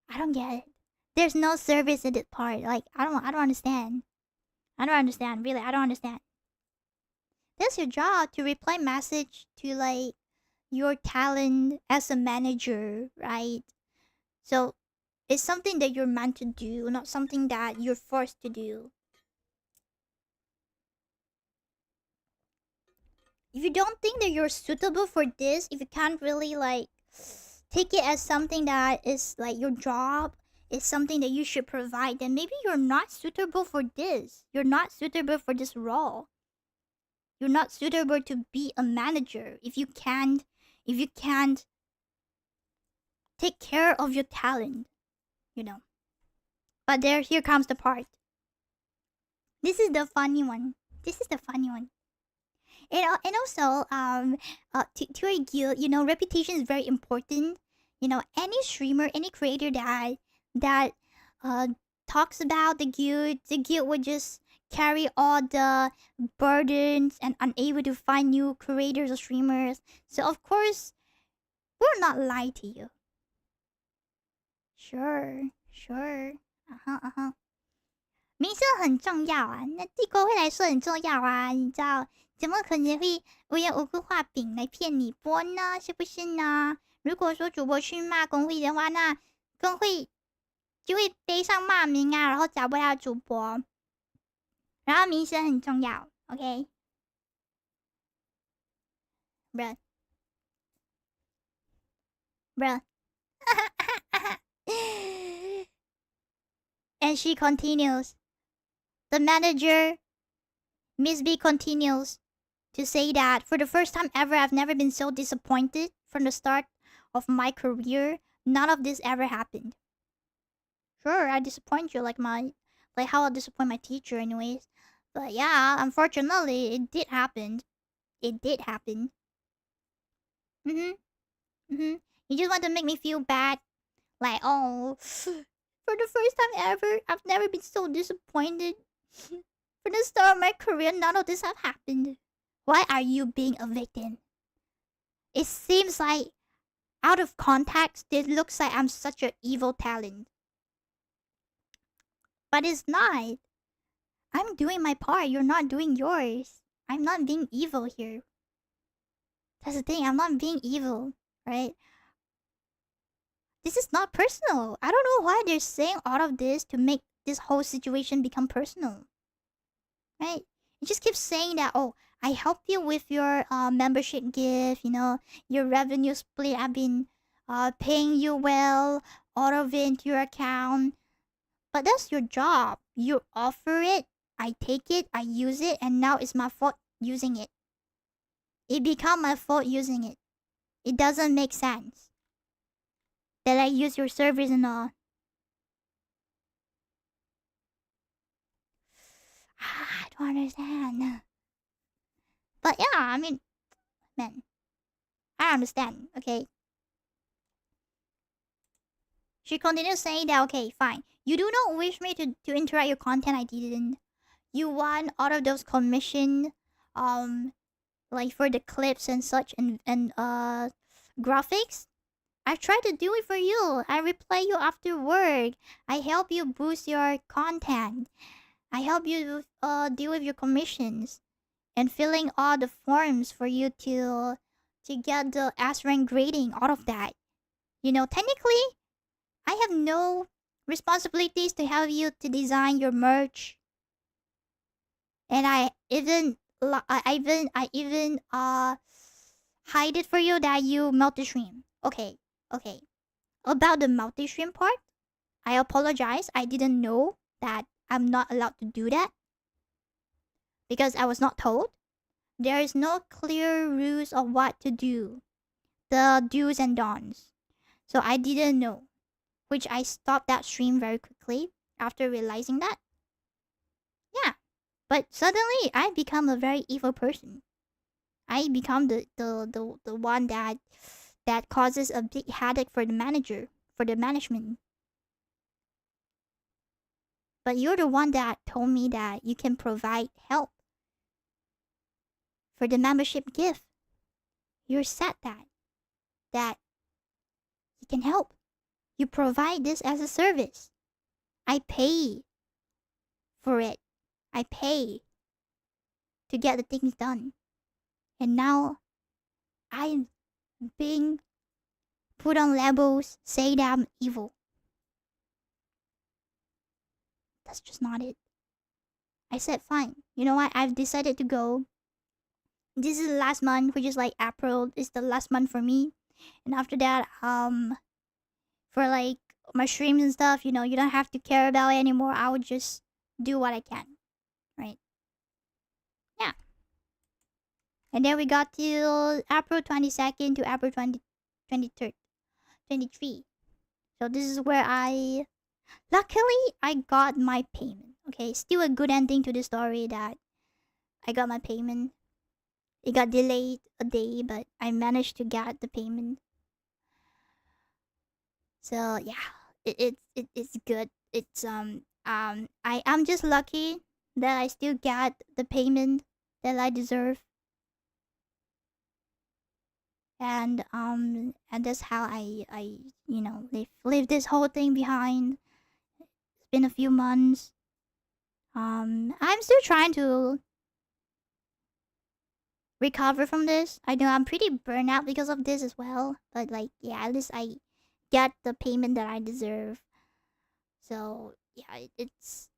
I don't get it. There's no service in that part. Like I don't understand. I don't understand. Really, I don't understand. That's your job to reply message to like your talent as a manager, right? So it's something that you're meant to do, not something that you're forced to do. If you don't think that you're suitable for this, if you can't really like take it as something that is like your job, is something that you should provide, then maybe you're not suitable for this. You're not suitable for this role. You're not suitable to be a manager if you can't take care of your talent, you know. But here comes the part. This is the funny one. And also, to a guild, you know, reputation is very important. You know, any streamer, any creator that talks about the guild would just carry all the burdens and unable to find new creators or streamers. So of course, we're not lie to you. Sure. 名声很重要啊，那帝国会来说很重要啊，你知道，怎么可能会无缘无故画饼来骗你播呢？是不是呢？如果说主播去骂工会的话，那工会就会背上骂名啊，然后找不到主播，然后名声很重要 ，OK？ bruh And she continues. The manager, Miss B, continues to say that for the first time ever, I've never been so disappointed from the start of my career. None of this ever happened. Sure, I disappoint you like how I disappoint my teacher anyways. But yeah, unfortunately, it did happen. You just want to make me feel bad. Like, oh, for the first time ever, I've never been so disappointed. For the start of my career, none of this have happened. Why are you being a victim? It seems like, out of context, it looks like I'm such an evil talent. But it's not. I'm doing my part, you're not doing yours. I'm not being evil here. That's the thing, I'm not being evil, right? This is not personal. I don't know why they're saying all of this to make this whole situation become personal. Right? You just keep saying that, oh, I help you with your membership gift, you know, your revenue split. I've been paying you well, all of it into your account. But that's your job. You offer it I take it, I use it, and now it's my fault using it. It become my fault using it. It doesn't make sense that I use your service and all. I don't understand. But yeah, I mean, man, I understand, okay? She continues saying that, okay, fine. You do not wish me to interact your content, I didn't. You want all of those commission, like for the clips and such and graphics. I try to do it for you. I reply you after work. I help you boost your content. I help you deal with your commissions and filling all the forms for you to get the S rank grading, all of that. You know, technically, I have no responsibilities to help you to design your merch. And I even hide it for you that you multi-stream. Okay. About the multi-stream part, I apologize. I didn't know that I'm not allowed to do that because I was not told. There is no clear rules of what to do, the do's and don'ts. So I didn't know, which I stopped that stream very quickly after realizing that. Yeah, but suddenly I become a very evil person. I become the one that causes a big headache for the manager, for the management. But you're the one that told me that you can provide help for the membership gift. You said that you can help. You provide this as a service. I pay for it. I pay to get the things done. And now I'm being put on labels, say that I'm evil. That's just not it. I said fine. You know what? I've decided to go. This is the last month, which is like April is the last month for me. And after that, for like my streams and stuff, you know, you don't have to care about it anymore. I would just do what I can. Right? Yeah. And then we got till April 22nd to April 23rd. 23. So this is where luckily I got my payment. Okay, still a good ending to the story that I got my payment. It got delayed a day, but I managed to get the payment. So yeah, it's good. It's I'm just lucky that I still got the payment that I deserve. And that's how I you know leave this whole thing behind. It's been a few months. I'm still trying to recover from this. I know I'm pretty burnt out because of this as well, but like yeah, at least I get the payment that I deserve. So yeah, it's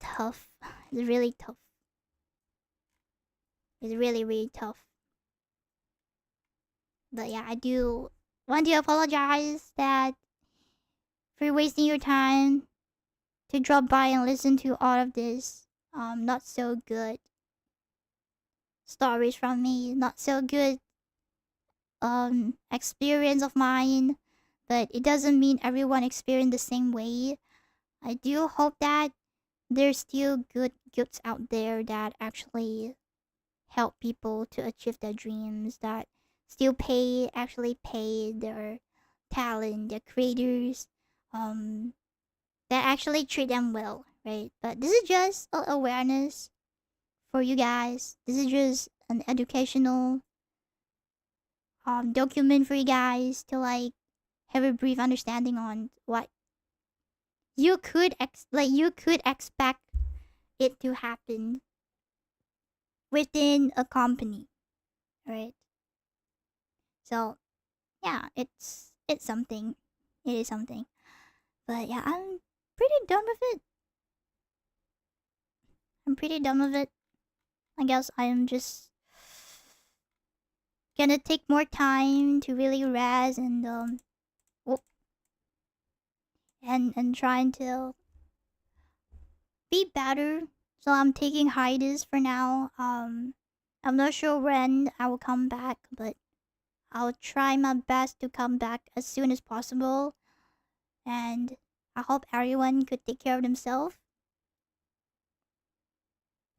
tough. It's really tough. It's really tough. But yeah, I do want to apologize that for wasting your time to drop by and listen to all of this not so good stories from me, not so good experience of mine, but it doesn't mean everyone experienced the same way. I do hope that there's still good gifts out there that actually help people to achieve their dreams, that still actually pay their talent, their creators, that actually treat them well, right? But this is just awareness for you guys. This is just an educational document for you guys to like have a brief understanding on what you could expect it to happen within a company, right? So yeah, it's something. It is something. But yeah, I'm pretty done with it. I guess I am just gonna take more time to really rest and and trying to be better So I'm taking hiatus for now. I'm not sure when I will come back, but I'll try my best to come back as soon as possible. And I hope everyone could take care of themselves.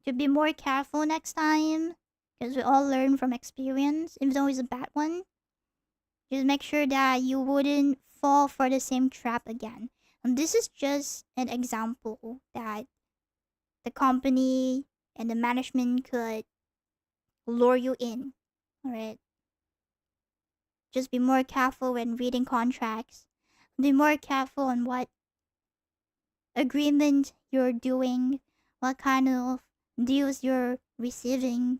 To be more careful next time, because we all learn from experience, even though it's a bad one. Just make sure that you wouldn't fall for the same trap again. And this is just an example that the company and the management could lure you in. Alright? Just be more careful when reading contracts. Be more careful on what agreement you're doing, what kind of deals you're receiving,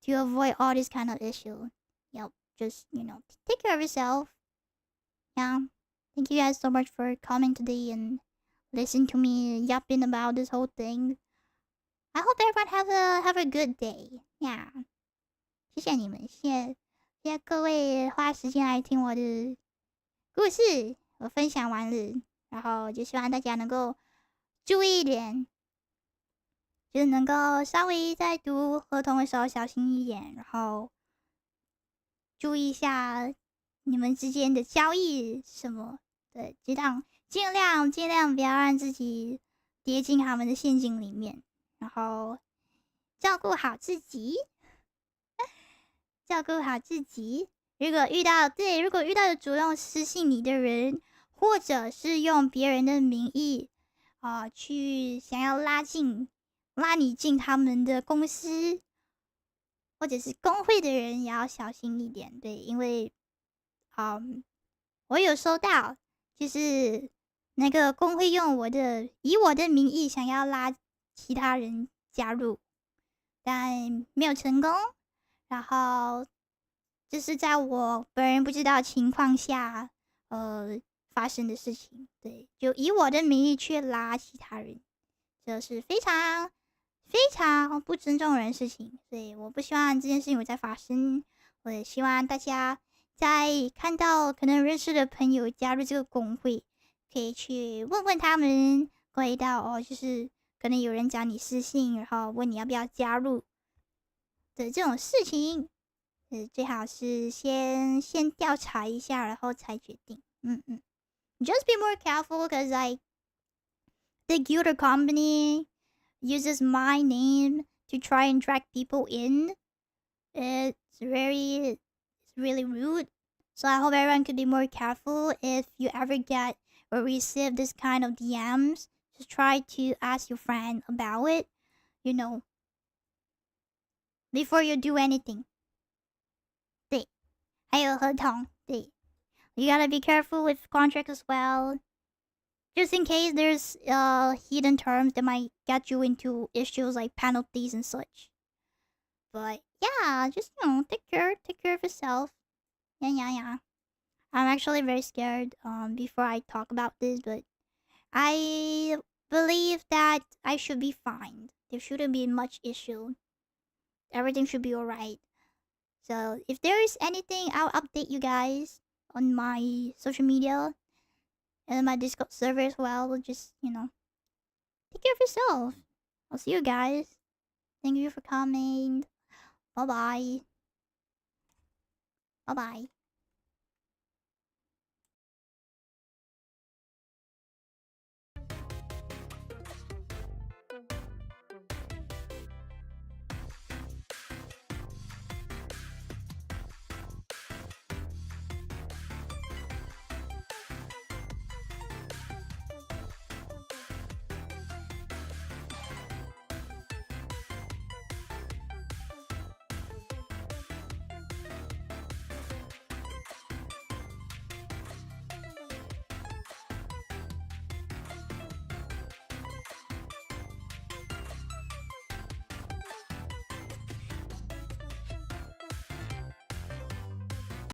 to avoid all this kind of issue. Yep, just, take care of yourself. Yeah. Thank you guys so much for coming today and listen to me yapping about this whole thing. I hope everyone have a good day. Yeah. 谢谢你们，谢谢各位花时间来听我的故事，我分享完了，然后就希望大家能够注意一点，就是能够稍微在读合同的时候小心一点，然后注意一下你们之间的交易什么的，尽量不要让自己跌进他们的陷阱里面，然后照顾好自己。如果遇到有主动私信你的人，或者是用别人的名义去想要拉你进他们的公司或者是工会的人，也要小心一点。对，因为我有收到，就是那个工会以我的名义想要拉其他人加入，但没有成功。然后就是在我本人不知道情况下发生的事情。对，就以我的名义去拉其他人，这是非常非常不尊重人的事情。所以我不希望这件事情会再发生。我也希望大家在看到可能认识的朋友加入这个工会，可以去问问他们，回到就是可能有人找你私信，然后问你要不要加入的这种事情，最好是先调查一下，然后才决定。Just be more careful, because like the guild or company uses my name to try and drag people in. It's really rude. So I hope everyone could be more careful if you ever get or receive this kind of DMs. Just try to ask your friend about it, before you do anything. 对，还有合同，对。You gotta be careful with contracts as well. Just in case there's hidden terms that might get you into issues like penalties and such. But yeah, just take care of yourself. Yeah. I'm actually very scared before I talk about this, but I believe that I should be fine. There shouldn't be much issue. Everything should be alright. So if there is anything, I'll update you guys on my social media and my Discord server as well. Just, take care of yourself. I'll see you guys. Thank you for coming. Bye-bye. Bye-bye.